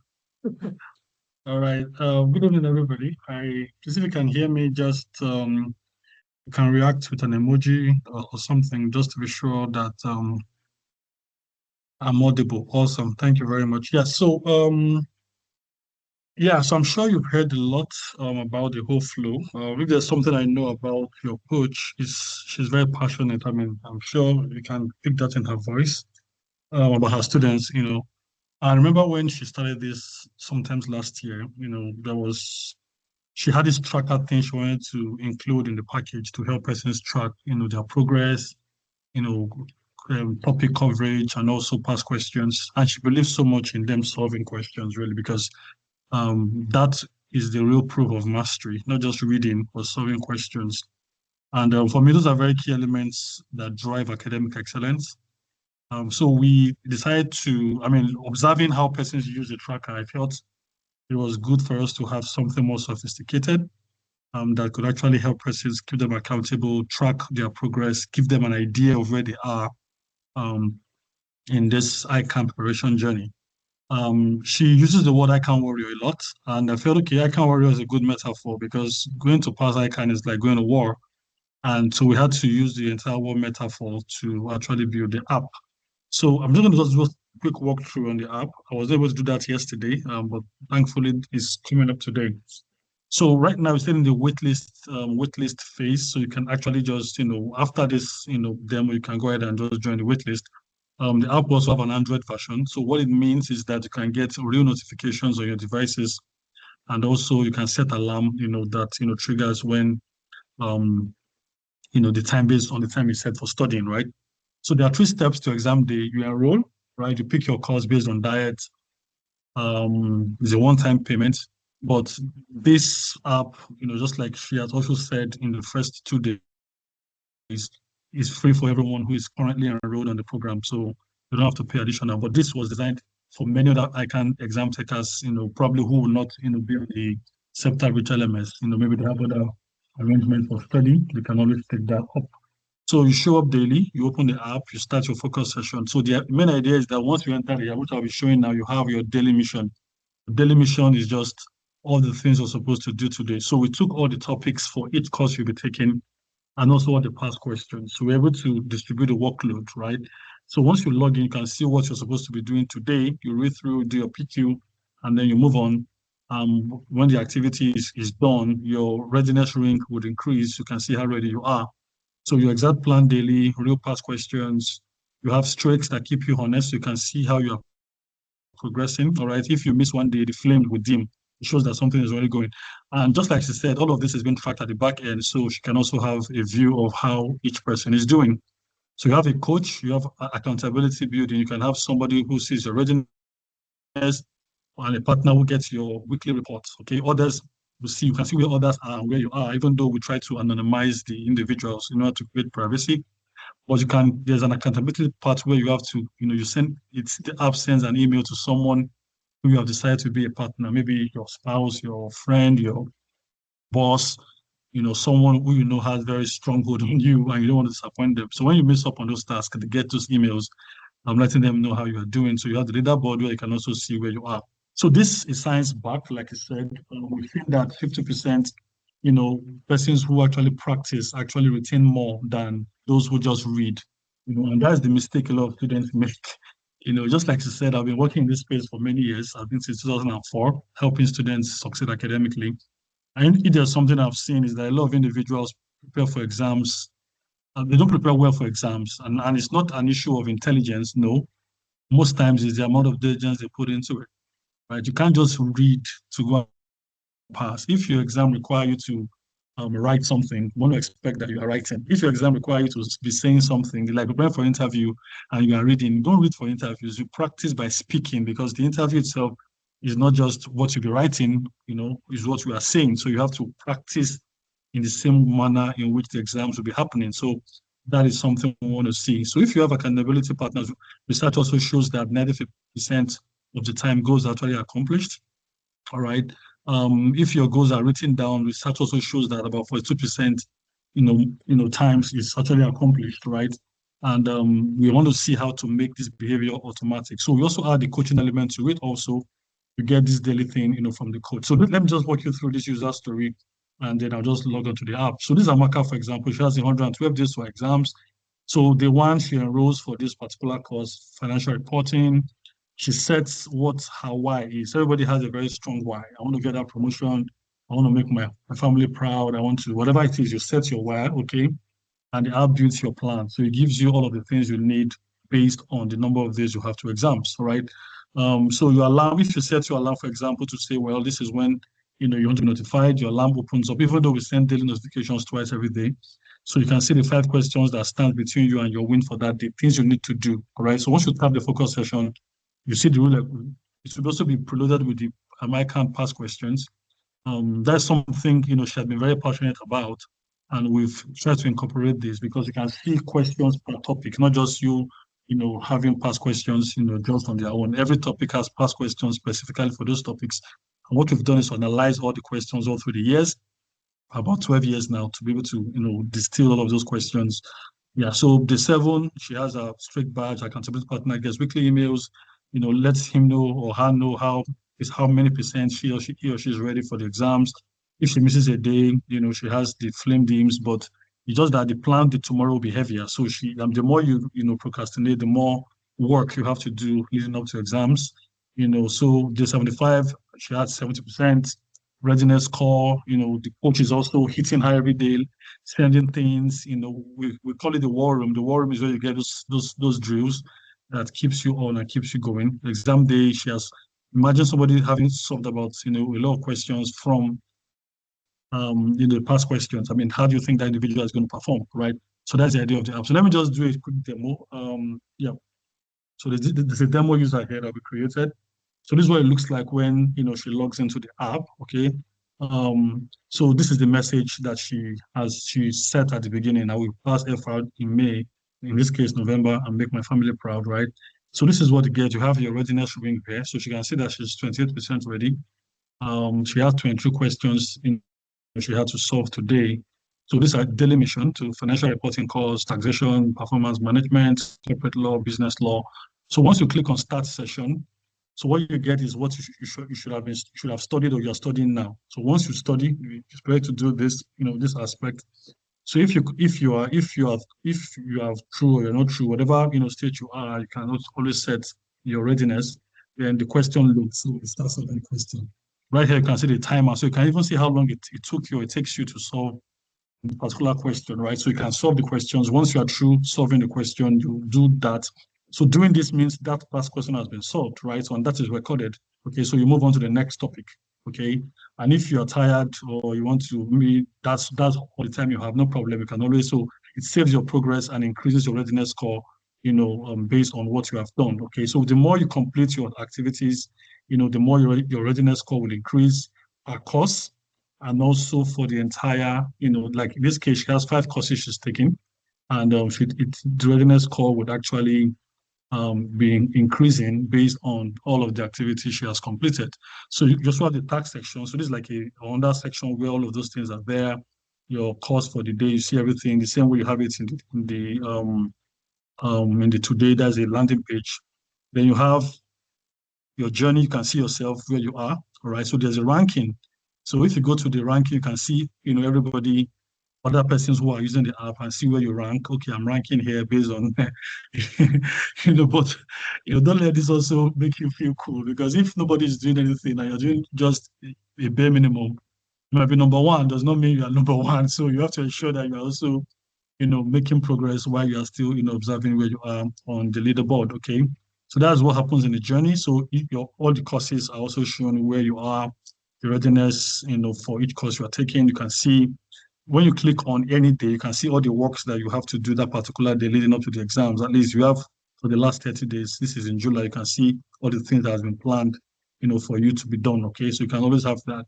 All right. Good evening, everybody. Please, if you can hear me, just you can react with an emoji or something, just to be sure that I'm audible. Awesome. Thank you very much. So I'm sure you've heard a lot about the whole flow. If there's something I know about your coach, she's very passionate. I mean, I'm sure you can pick that in her voice about her students. I remember when she started this sometimes last year. She had this tracker thing she wanted to include in the package to help persons track, their progress, you know, topic coverage, and also past questions. And she believes so much in them solving questions, really, because that is the real proof of mastery, not just reading or solving questions. And for me, those are very key elements that drive academic excellence. So we decided observing how persons use the tracker, I felt it was good for us to have something more sophisticated that could actually help persons, keep them accountable, track their progress, give them an idea of where they are in this ICANN preparation journey. She uses the word ICANN warrior a lot, and I felt, okay, ICANN warrior is a good metaphor because going to pass ICANN is like going to war. And so we had to use the entire war metaphor to actually build the app. So I'm just going to just do a quick walkthrough on the app. I was able to do that yesterday, but thankfully it's coming up today. So right now it's in the waitlist phase. So you can actually just, after this, demo, you can go ahead and just join the waitlist. The app also have an Android version. So what it means is that you can get real notifications on your devices, and also you can set alarm, that triggers when the time based on the time you set for studying, right? So there are 3 steps to exam day. You enroll, right? You pick your course based on diet. It's a one-time payment. But this app, just like she has also said in the first 2 days, is free for everyone who is currently enrolled on the program. So you don't have to pay additional. But this was designed for many other ICANN exam takers, probably who will not, be on the SEPTA with LMS. Maybe they have other arrangement for study. They can always take that up. So you show up daily, you open the app, you start your focus session. So the main idea is that once you enter the app, which I'll be showing now, you have your daily mission. The daily mission is just all the things you're supposed to do today. So we took all the topics for each course you'll be taking and also all the past questions. So we're able to distribute the workload, right? So once you log in, you can see what you're supposed to be doing today. You read through, do your PQ, and then you move on. When the activity is done, your readiness rank would increase. You can see how ready you are. So your exact plan daily, real past questions, you have streaks that keep you honest. You can see how you're progressing. All right. If you miss one day, the flame will dim. It shows that something is already going. And just like she said, all of this has been tracked at the back end. So she can also have a view of how each person is doing. So you have a coach, you have accountability building. You can have somebody who sees your readiness and a partner who gets your weekly reports. Okay. Others you can see where others are and where you are, even though we try to anonymize the individuals in order to create privacy. But there's an accountability part where you have to, the app sends an email to someone who you have decided to be a partner, maybe your spouse, your friend, your boss, someone who has very strong hold on you and you don't want to disappoint them. So when you mess up on those tasks, they get those emails, I'm letting them know how you are doing. So you have the leaderboard where you can also see where you are. So this is science backed, like I said. We think that 50%, persons who actually practice actually retain more than those who just read. And that's the mistake a lot of students make. Just like you said, I've been working in this space for many years. I've been since 2004, helping students succeed academically. And if there's something I've seen is that a lot of individuals prepare for exams. They don't prepare well for exams. And it's not an issue of intelligence, no. Most times it's the amount of diligence they put into it, right? You can't just read to go and pass. If your exam require you to write something, you want to expect that you are writing. If your exam require you to be saying something, like preparing for interview and you are reading, don't read for interviews. You practice by speaking because the interview itself is not just what you'll be writing, is what you are saying. So you have to practice in the same manner in which the exams will be happening. So that is something we want to see. So if you have accountability partners, research also shows that 95% of the time goals are actually accomplished. All right. If your goals are written down, research also shows that about 42%, times is actually accomplished, right? And we want to see how to make this behavior automatic. So we also add the coaching element to it also to get this daily thing, from the coach. So let me just walk you through this user story and then I'll just log onto the app. So this is Amaka, for example. She has 112 days for exams. So the one she enrolls for this particular course, financial reporting, she sets what her why is. Everybody has a very strong why. I want to get that promotion. I want to make my family proud. I want to, whatever it is, you set your why, okay? And the app builds your plan. So it gives you all of the things you need based on the number of days you have to exams, right? So your alarm, if you set your alarm, for example, to say, well, this is when you want to be notified, your alarm opens up, even though we send daily notifications twice every day. So you can see the 5 questions that stand between you and your win for that day, things you need to do, all right? So once you tap the focus session, you see the rule. It should also be preloaded with the ICAN past questions. That's something, she has been very passionate about. And we've tried to incorporate this because you can see questions per topic, not just you having past questions, just on their own. Every topic has past questions specifically for those topics. And what we've done is to analyze all the questions all through the years, about 12 years now, to be able to, distill all of those questions. Yeah, so the 7, she has a strict badge, accountability partner, gets weekly emails, lets him know or her know how many percent he or she is ready for the exams. If she misses a day, she has the flame dims, but it's just that the plan the tomorrow will be heavier. So the more you procrastinate, the more work you have to do leading up to exams. So the 75, she had 70% readiness score. The coach is also hitting her every day, sending things. We call it the war room. The war room is where you get those drills that keeps you on and keeps you going. Exam day, she has, imagine somebody having solved about a lot of questions from the past questions. I mean, how do you think that individual is going to perform, right? So that's the idea of the app. So let me just do a quick demo. Yeah. So there's a demo user here that we created. So this is what it looks like when she logs into the app. Okay. So this is the message that she set at the beginning. I will pass FR in May, in this case November, and make my family proud, right? So this is what you get. You have your readiness ring here. So she can see that she's 28% ready. She has 22 questions she had to solve today. So these are daily mission to financial reporting course, taxation, performance management, corporate law, business law. So once you click on start session, so what you get is what you should have studied or you're studying now. So once you study, you expect to do this, this aspect. So if you are true or you're not true, whatever state you are, you can always set your readiness. Then the question looks, so it starts with the question. Right here, you can see the timer. So you can even see how long it took you, it takes you to solve a particular question, right? So you can solve the questions. Once you are through solving the question, you do that. So doing this means that past question has been solved, right? So, and that is recorded. Okay, so you move on to the next topic. Okay, and if you are tired or you want to, that's all the time you have, no problem. You can always, so it saves your progress and increases your readiness score, based on what you have done. Okay, so the more you complete your activities, the more your readiness score will increase course, and also for the entire, like in this case, she has 5 courses she's taking, and the readiness score would actually being increasing based on all of the activities she has completed. So you just have the task section. So this is like a under section where all of those things are there. Your course for the day, you see everything the same way you have it in the today. That's a landing page. Then you have your journey. You can see yourself where you are. All right. So there's a ranking. So if you go to the ranking, you can see everybody, other persons who are using the app, and see where you rank. Okay, I'm ranking here based on, but don't let this also make you feel cool, because if nobody is doing anything and you're doing just a bare minimum, you might be number one, does not mean you are number one. So you have to ensure that you're also, making progress while you are still, observing where you are on the leaderboard. Okay. So that's what happens in the journey. So all the courses are also showing where you are, the readiness, for each course you are taking. You can see when you click on any day, you can see all the works that you have to do that particular day leading up to the exams. At least you have for the last 30 days. This is in July. You can see all the things that has been planned, for you to be done. Okay. So you can always have that.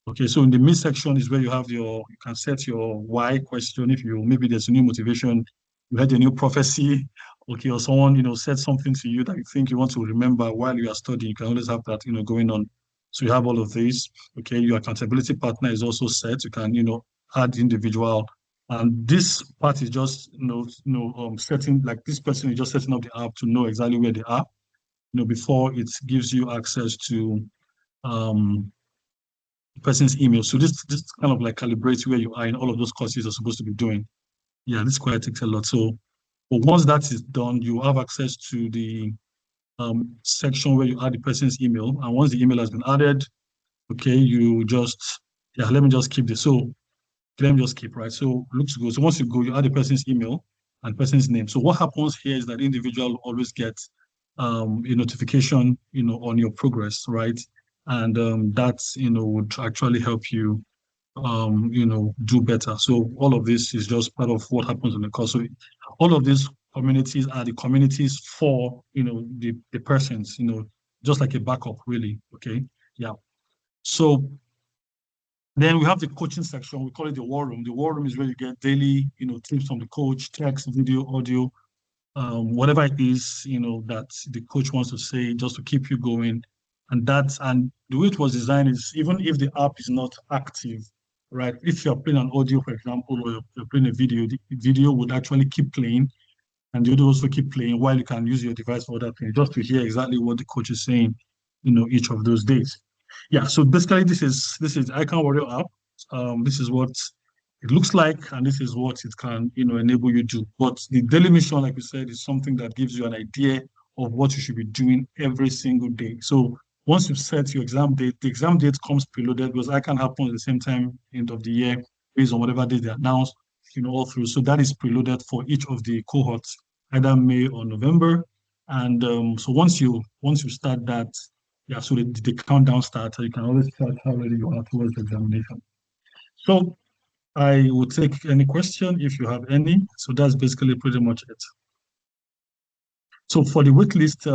Okay. So in the mid section is where you can set your why question. If maybe there's a new motivation, you had a new prophecy, okay, or someone, said something to you that you think you want to remember while you are studying, you can always have that, going on. So you have all of these. Okay. Your accountability partner is also set. You can, add individual, and this part is just setting, like this person is just setting up the app to know exactly where they are, before it gives you access to the person's email. So this kind of like calibrates where you are in all of those courses you're supposed to be doing. Yeah, this quite takes a lot. So, but once that is done, you have access to the section where you add the person's email, and once the email has been added, okay, you just let me just keep this. So let me just keep, right? So looks good. So once you go, you add the person's email and person's name. So what happens here is that the individual will always get a notification, on your progress, right? And that, would actually help you, do better. So all of this is just part of what happens in the course. So all of these communities are the communities for, the persons, just like a backup, really. Okay. Yeah. So then we have the coaching section. We call it the war room. The war room is where you get daily, tips from the coach, text, video, audio, whatever it is, that the coach wants to say, just to keep you going. And the way it was designed is, even if the app is not active, right? If you're playing an audio, for example, or you're playing a video, the video would actually keep playing, and the audio also keep playing while you can use your device for other things, just to hear exactly what the coach is saying, each of those days. Yeah, so basically this is ICAN Warrior app. This is what it looks like, and this is what it can, enable you to do. But the daily mission, like we said, is something that gives you an idea of what you should be doing every single day. So once you set your exam date, the exam date comes preloaded, because ICAN happens at the same time, end of the year, based on whatever date they announce, all through. So that is preloaded for each of the cohorts, either May or November. And so once you start that, yeah, so the countdown starts. You can always tell how ready you are towards the examination. So I will take any question if you have any. So that's basically pretty much it. So for the wait list,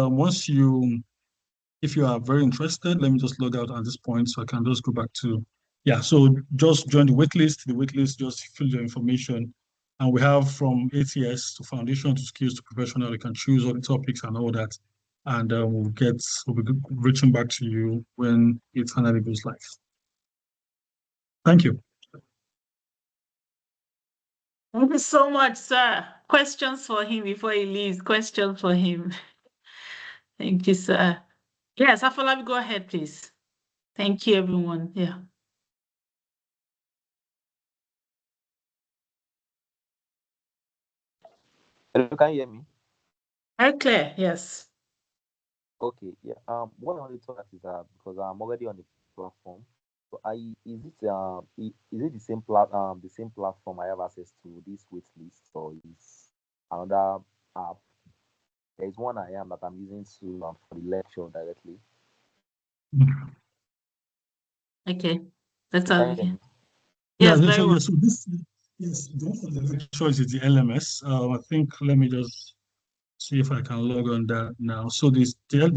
if you are very interested, let me just log out at this point so I can just go back to, yeah, so just join the wait list. The wait list, just fill your information. And we have from ATS to foundation to skills to professional, you can choose all the topics and all that. And we'll be reaching back to you when it finally goes live. Thank you. Thank you so much, sir. Questions for him before he leaves. Questions for him. Thank you, sir. Yes, Afolabi, go ahead, please. Thank you, everyone. Yeah. Hello, can you hear me? Very clear, yes. Okay, yeah. What I wanted to ask is because I'm already on the platform, so is it the same platform I have access to this wait list, or is another app? There is one that I'm using to for the lecture directly. Okay, that's So all. can you hear me? Yes, Yeah, very so, well. yeah, so this, yes, the choice is the LMS. I think, let me just see if I can log on that now. So the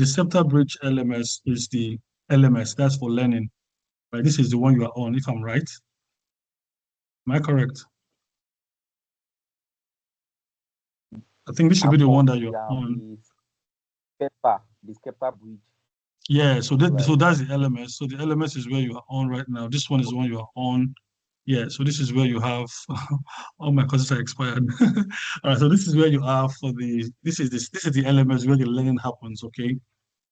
Scepter Bridge LMS is the LMS, that's for learning. Right? This is the one you are on, if I'm right. Am I correct? I think this should be the one that you're on. this Kepa bridge. Yeah, so Right. that's the LMS. So the LMS is where you are on right now. This one is the one you are on. Yeah, so this is where you have all my courses are expired. All right, so this is where you are for this is the LMS where the learning happens, okay?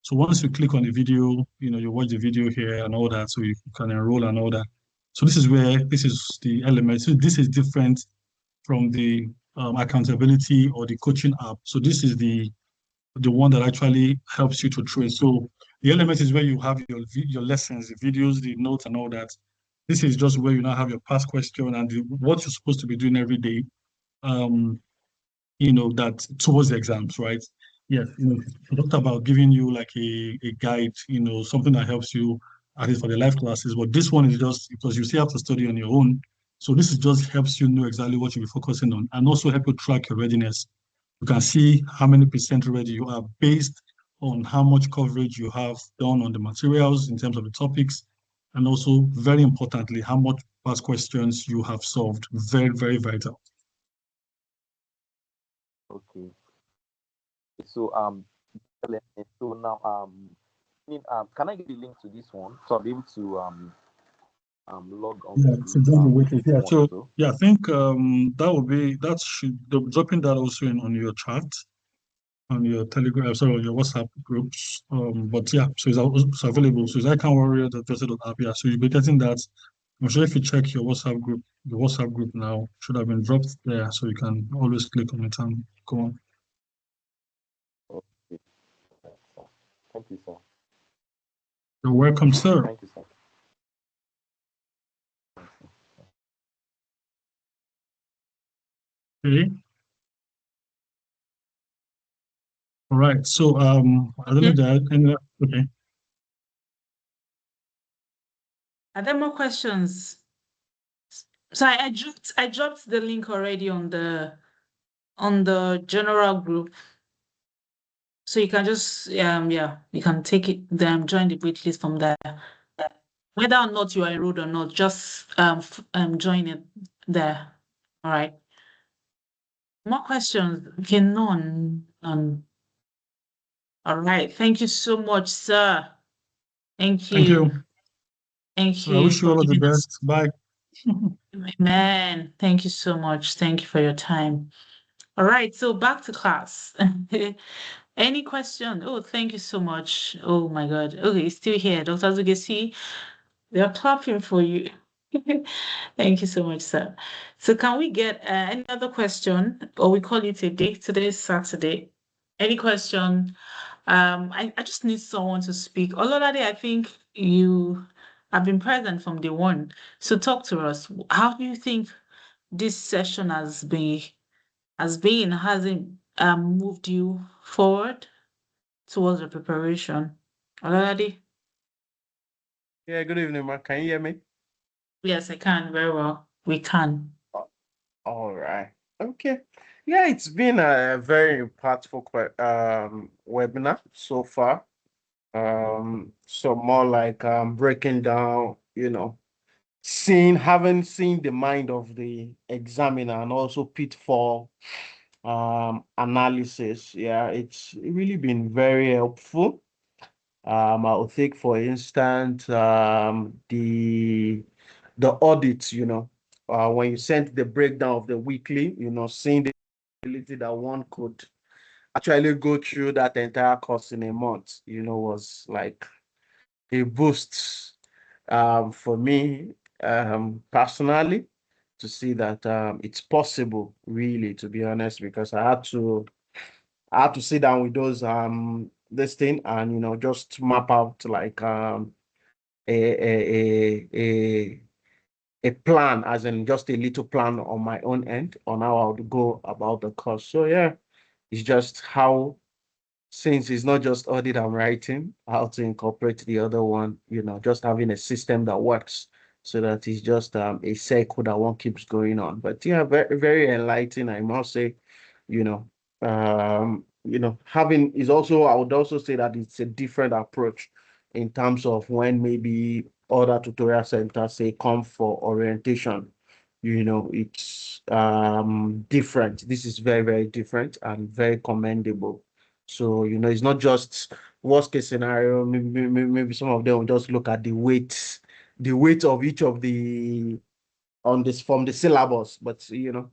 So once you click on the video, you watch the video here and all that, so you can enroll and all that. So this is the LMS. So this is different from the accountability or the coaching app. So this is the one that actually helps you to train. So the element is where you have your lessons, the videos, the notes, and all that. This is just where you now have your past question and what you're supposed to be doing every day. Um, that towards the exams, right? Yes, we talked about giving you like a guide, something that helps you at least for the life classes. But this one is just because you still have to study on your own. So this is just helps you know exactly what you'll be focusing on and also help you track your readiness. You can see how many percent ready you are based on how much coverage you have done on the materials in terms of the topics, and also very importantly, how much past questions you have solved. Very, very vital. Okay. So so now can I get the link to this one so I'll be able to log on Yeah, to so join the waitlist. this Yeah, one so also. yeah, I think that should dropping that also in on your chat, on your Telegram, sorry, on your WhatsApp groups. But yeah, so it's available. So it's ICAN Warrior app. Yeah, so you'll be getting that. I'm sure if you check your WhatsApp group, the WhatsApp group now should have been dropped there, so you can always click on it and go on. Okay. Thank you, sir. You're welcome, sir. Thank you, sir. Okay. All right. So I don't know if there are any. Okay. Are there more questions? So I dropped the link already on the general group. So you can just you can take it join the wait list from there. Whether or not you are enrolled or not, just join it there. All right. More questions? Okay, none. None. All right. Thank you so much, sir. Thank Thank you. you. Thank So I you wish you for all of the giving us. best. Bye. Amen. Thank you so much. Thank you for your time. All right, so back to class. Any question? Oh, thank you so much. Oh my God. Okay, still here. Dr. Zugesi, they are clapping for you. Thank you so much, sir. So can we get any other question or we call it a day? Today is Saturday. Any question? I just need someone to speak. Ololade, I think you have been present from day one. So talk to us. How do you think this session has it moved you forward towards the preparation? Ololade? Yeah, good evening, Mark. Can you hear me? Yes, I can very well. We can. All right. Okay. Yeah, it's been a very impactful webinar so far. So more like breaking down, having seen the mind of the examiner and also pitfall analysis. Yeah, it's really been very helpful. I'll take for instance the audits, when you sent the breakdown of the weekly, seeing the ability that one could actually go through that entire course in a month, was like a boost for me personally to see that it's possible, really, to be honest, because I had to sit down with those this thing and just map out like a a a a plan, as in just a little plan on my own end on how I would go about the course. So yeah, it's just how, since it's not just audit I'm writing, how to incorporate the other one, just having a system that works so that it's just a cycle that one keeps going on. But yeah, very, very enlightening, I must say, you know. Having is also, I would also say that it's a different approach in terms of when maybe other tutorial centers say come for orientation. It's different. This is very, very different and very commendable. So, it's not just worst case scenario. Maybe some of them will just look at the weight of each of the on this from the syllabus, but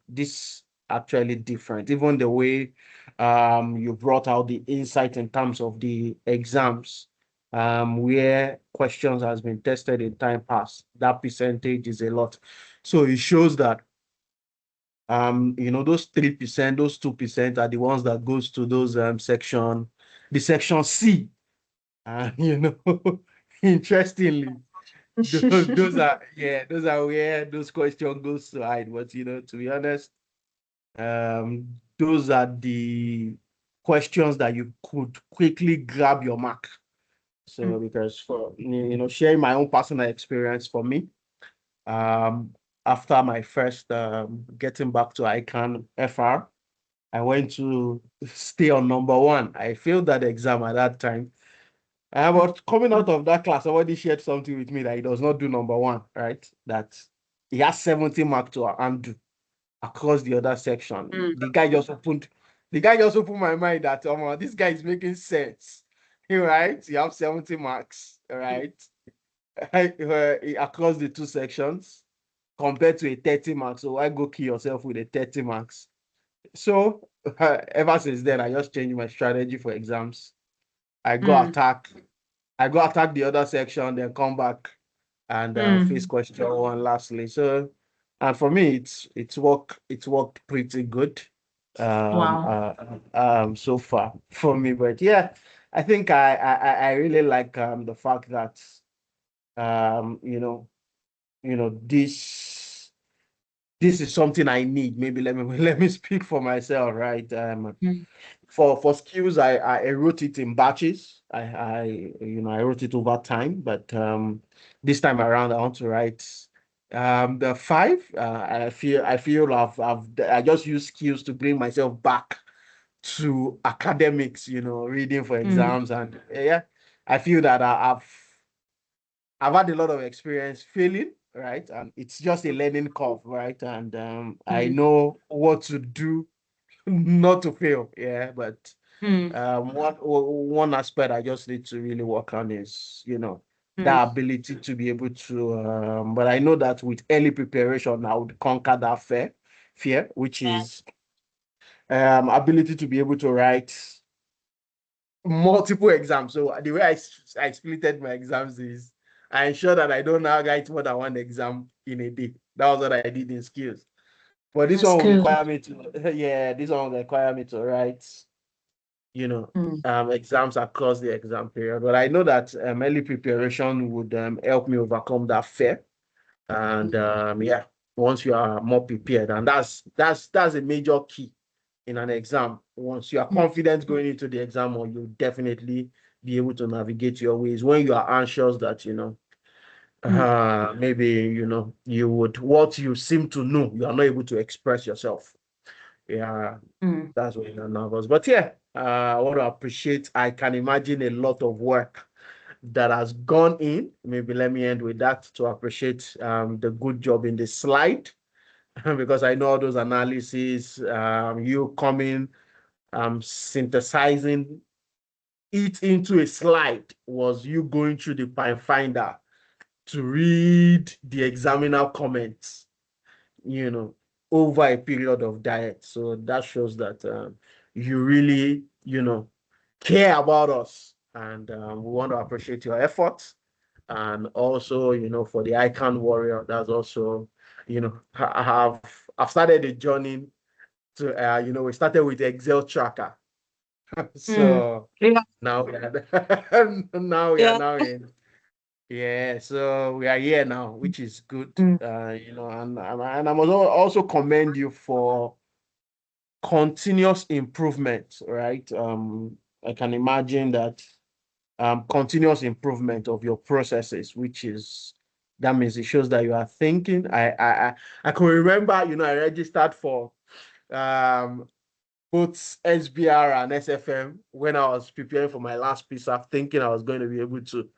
this actually different. Even the way you brought out the insight in terms of the exams, where questions has been tested in time past, that percentage is a lot. So it shows that those 3%, those 2% are the ones that goes to those the section C. Interestingly, those are where those questions goes to hide. But to be honest, those are the questions that you could quickly grab your mark. So because for sharing my own personal experience for me, after my first getting back to ICAN FR, I went to stay on number one. I failed that exam at that time. But coming out of that class, somebody shared something with me that he does not do number one, right? That he has 70 marks to undo across the other section. The guy just opened my mind that this guy is making sense. Right? You have 70 marks, right? Across the two sections compared to a 30 marks. So why go kill yourself with a 30 marks? So ever since then, I just changed my strategy for exams. I go attack the other section, then come back and face question one lastly. So, and for me, it's worked pretty good Wow. so far for me. But yeah, I think I really like the fact that this is something I need. Maybe let me let me speak for myself, right? For skills, I wrote it in batches. I wrote it over time, but this time around I want to write the 5. I feel I just use skills to bring myself back to academics, reading for exams, and yeah, I feel that I've had a lot of experience failing, right? And it's just a learning curve, right? And I know what to do not to fail. Yeah, but one aspect I just need to really work on is, that ability to be able to. But I know that with early preparation, I would conquer that fear, which is ability to be able to write multiple exams. So the way I splitted my exams is I ensure that I don't now write more than one exam in a day. That was what I did in skills. But this That's one will good. require me to, yeah, this one will require me to write, exams across the exam period. But I know that early preparation would help me overcome that fear. And yeah, once you are more prepared, and that's a major key in an exam. Once you are confident going into the exam, or you'll definitely be able to navigate your ways. When you are anxious that maybe you would what you seem to know, you are not able to express yourself. Yeah, that's when you're nervous. But yeah, I want to appreciate. I can imagine a lot of work that has gone in. Maybe let me end with that to appreciate the good job in the slide because I know all those analyses, you coming, synthesizing it into a slide was you going through the Pine Finder to read the examiner comments, over a period of diet. So that shows that you really, care about us. And we want to appreciate your efforts. And also, for the ICAN warrior, that's also, I've started a journey to, we started with the Excel tracker. So Yeah. now we are Yeah. now in. Yeah, so we are here now, which is good. And I must also commend you for continuous improvement, right? I can imagine that continuous improvement of your processes, which is that means it shows that you are thinking. I can remember, I registered for um both SBR and SFM when I was preparing for my last piece of thinking I was going to be able to.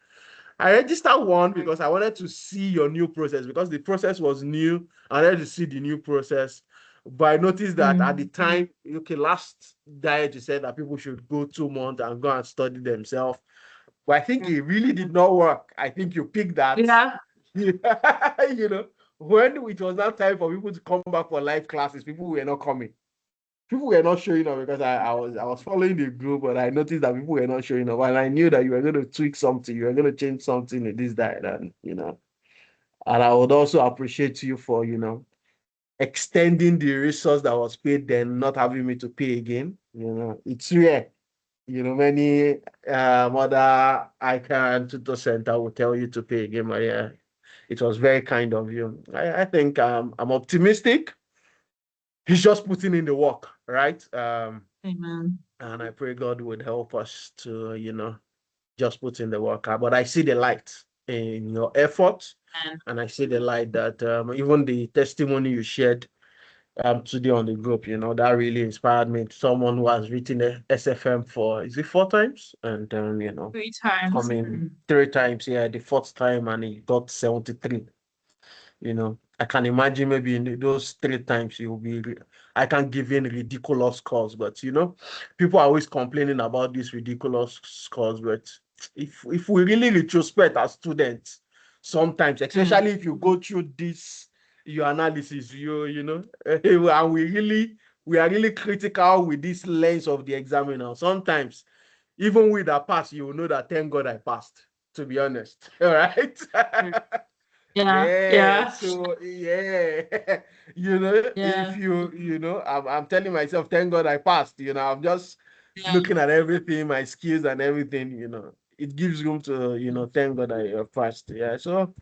I registered one because I wanted to see your new process because the process was new. I wanted to see the new process. But I noticed that at the time, okay, last diet you said that people should go 2 months and go and study themselves. But I think it really did not work. I think you picked that. Yeah. You know, when it was now time for people to come back for live classes, people were not coming. People were not showing up because I was following the group, but I noticed that people were not showing up. And I knew that you were going to tweak something, you were going to change something in this diet, and and I would also appreciate you for extending the resource that was paid, then not having me to pay again. It's rare. Many other ICAN tutor center will tell you to pay again, but yeah, it was very kind of you. I think I'm optimistic. He's just putting in the work, right? Amen. And I pray God would help us to, just put in the work. But I see the light in your effort, and I see the light that even the testimony you shared today on the group, that really inspired me. Someone who has written a SFM for, is it 4 times? And 3 times. coming 3 times, yeah, the fourth time, and he got 73. I can imagine maybe in those 3 times I can't give in ridiculous scores, but people are always complaining about these ridiculous scores. But if we really retrospect as students, sometimes, especially if you go through this your analysis, and we are really critical with this lens of the examiner. Sometimes, even with a pass, you will know that thank God I passed, to be honest. All right. Yeah. So yeah, Yeah. if I'm telling myself, thank God I passed. I'm just looking at everything, my skills and everything. It gives room to thank God I passed. Yeah, so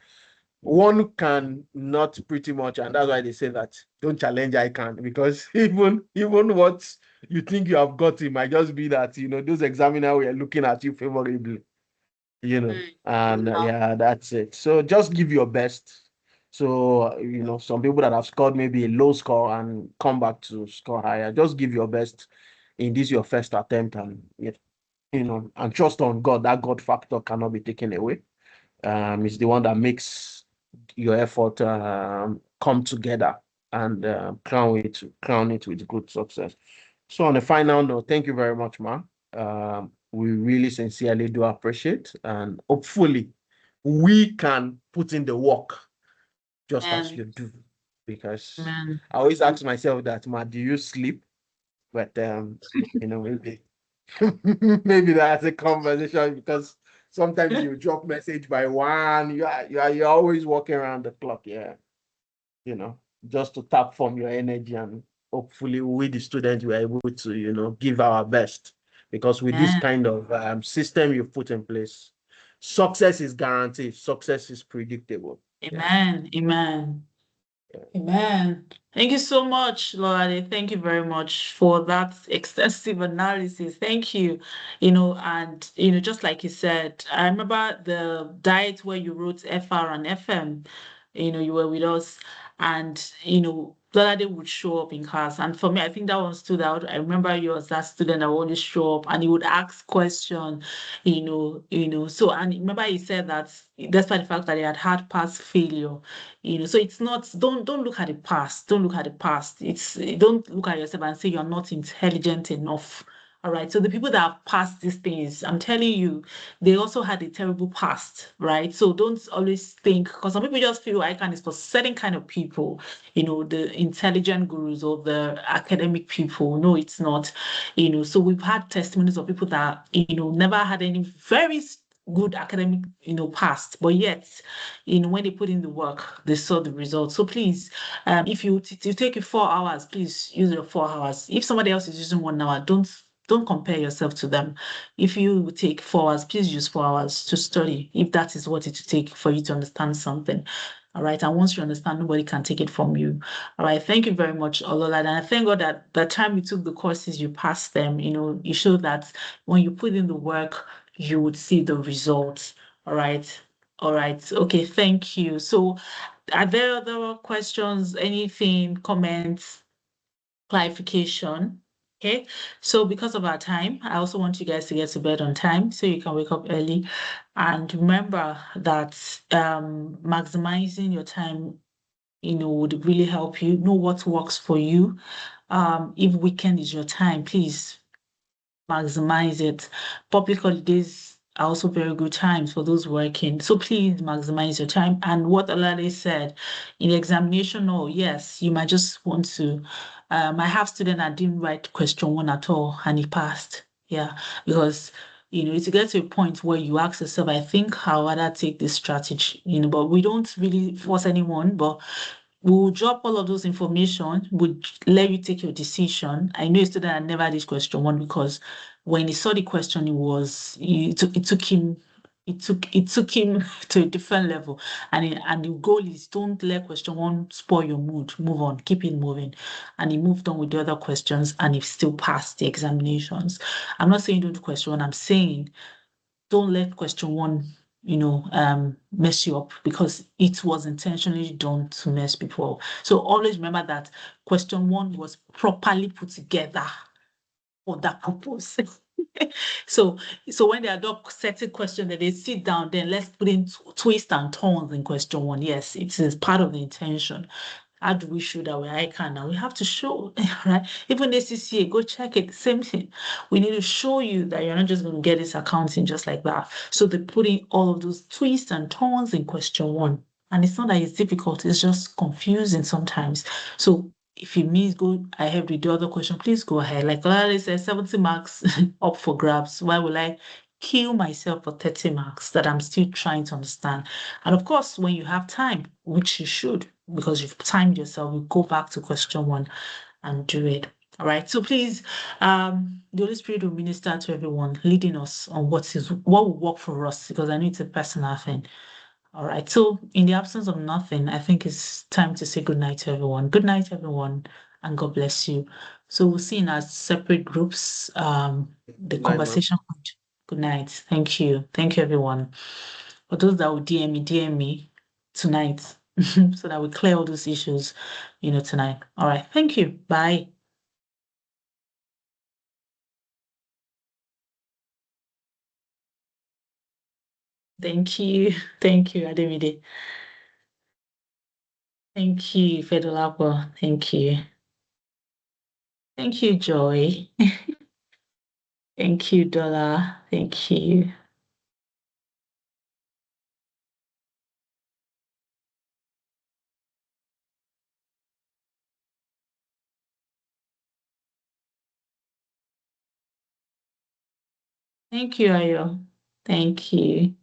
one can not pretty much, and that's why they say that don't challenge I can, because even what you think you have got, it might just be that those examiners were looking at you favorably. And yeah, that's it. So just give your best. So, some people that have scored maybe a low score and come back to score higher, just give your best in this your first attempt, and and trust on God. That God factor cannot be taken away. It's the one that makes your effort come together and crown it with good success. So on a final note, thank you very much, Ma. We really sincerely do appreciate, and hopefully we can put in the work just as you do. Because I always ask myself that, Ma, do you sleep? But maybe maybe that's a conversation, because sometimes you drop message by 1, you're always walking around the clock, yeah. Just to tap from your energy, and hopefully we the students were able to give our best, because with this kind of system you've put in place, success is guaranteed, success is predictable. Amen. Amen. Amen. Thank you so much, Lorade. Thank you very much for that extensive analysis. Thank you. And just like you said, I remember the diet where you wrote FR and FM. You were with us, and Lorade would show up in class. And for me, I think that one stood out. I remember you as that student that would always show up, and he would ask questions, So, and remember he said that despite the fact that he had past failure, so it's not, don't look at the past. Don't look at the past. Don't look at yourself and say you're not intelligent enough. All right. So the people that have passed these things, I'm telling you, they also had a terrible past, right? So don't always think, because some people just feel ICANN is for certain kind of people, the intelligent gurus or the academic people. No, it's not. So we've had testimonies of people that, never had any very good academic, past, but yet, when they put in the work, they saw the results. So please, if you take you 4 hours, please use your 4 hours. If somebody else is using 1 hour, don't compare yourself to them. If you take 4 hours, please use 4 hours to study, if that is what it will take for you to understand something. All right. And once you understand, nobody can take it from you. All right. Thank you very much, Olola. And I thank God that the time you took the courses, you passed them. You showed that when you put in the work, you would see the results. All right. All right. Okay. Thank you. So, are there other questions, anything, comments, clarification? Okay. So, because of our time, I also want you guys to get to bed on time so you can wake up early. And remember that maximizing your time would really help you. Know what works for you. If weekend is your time, please maximize it. Public holidays are also very good times for those working. So please maximize your time. And what Alade said in the examination, oh yes, you might just want to. I have student that didn't write question one at all and he passed. Yeah, because to get to a point where you ask yourself, I think how would I take this strategy? But we don't really force anyone, but we'll drop all of those information, we'll let you take your decision. I know a student had never did question one because when he saw the question, it took him to a different level. And the goal is don't let question one spoil your mood. Move on, keep it moving. And he moved on with the other questions and he still passed the examinations. I'm not saying don't do question one, I'm saying don't let question one mess you up because it was intentionally done to mess people up. So always remember that question one was properly put together for that purpose. So when they adopt certain question, that they sit down, then let's put in twist and turns in question one. Yes, it is part of the intention. How do we show that we're ICAN now? We have to show, right? Even ACCA, go check it. Same thing. We need to show you that you're not just going to get this accounting just like that. So they put in all of those twists and turns in question one. And it's not that it's difficult, it's just confusing sometimes. So if you miss, go ahead with the other question, please go ahead. Like Larry said, 70 marks up for grabs. Why will I kill myself for 30 marks that I'm still trying to understand? And of course, when you have time, which you should, because you've timed yourself, you go back to question one and do it. All right. So please, the Holy Spirit will minister to everyone, leading us on what will work for us, because I know it's a personal thing. All right. So in the absence of nothing, I think it's time to say good night to everyone. Good night, everyone, and God bless you. So we'll see in our separate groups. The Good night, ma'am. conversation. Good night. Thank you. Thank you, everyone. For those that will DM me tonight, so that we clear all those issues, tonight. All right. Thank you. Bye. Thank you. Thank you, Ademide. Thank you, Fedolapo. Thank you. Thank you, Joy. Thank you, Dola. Thank you. Thank you, Ayo. Thank you.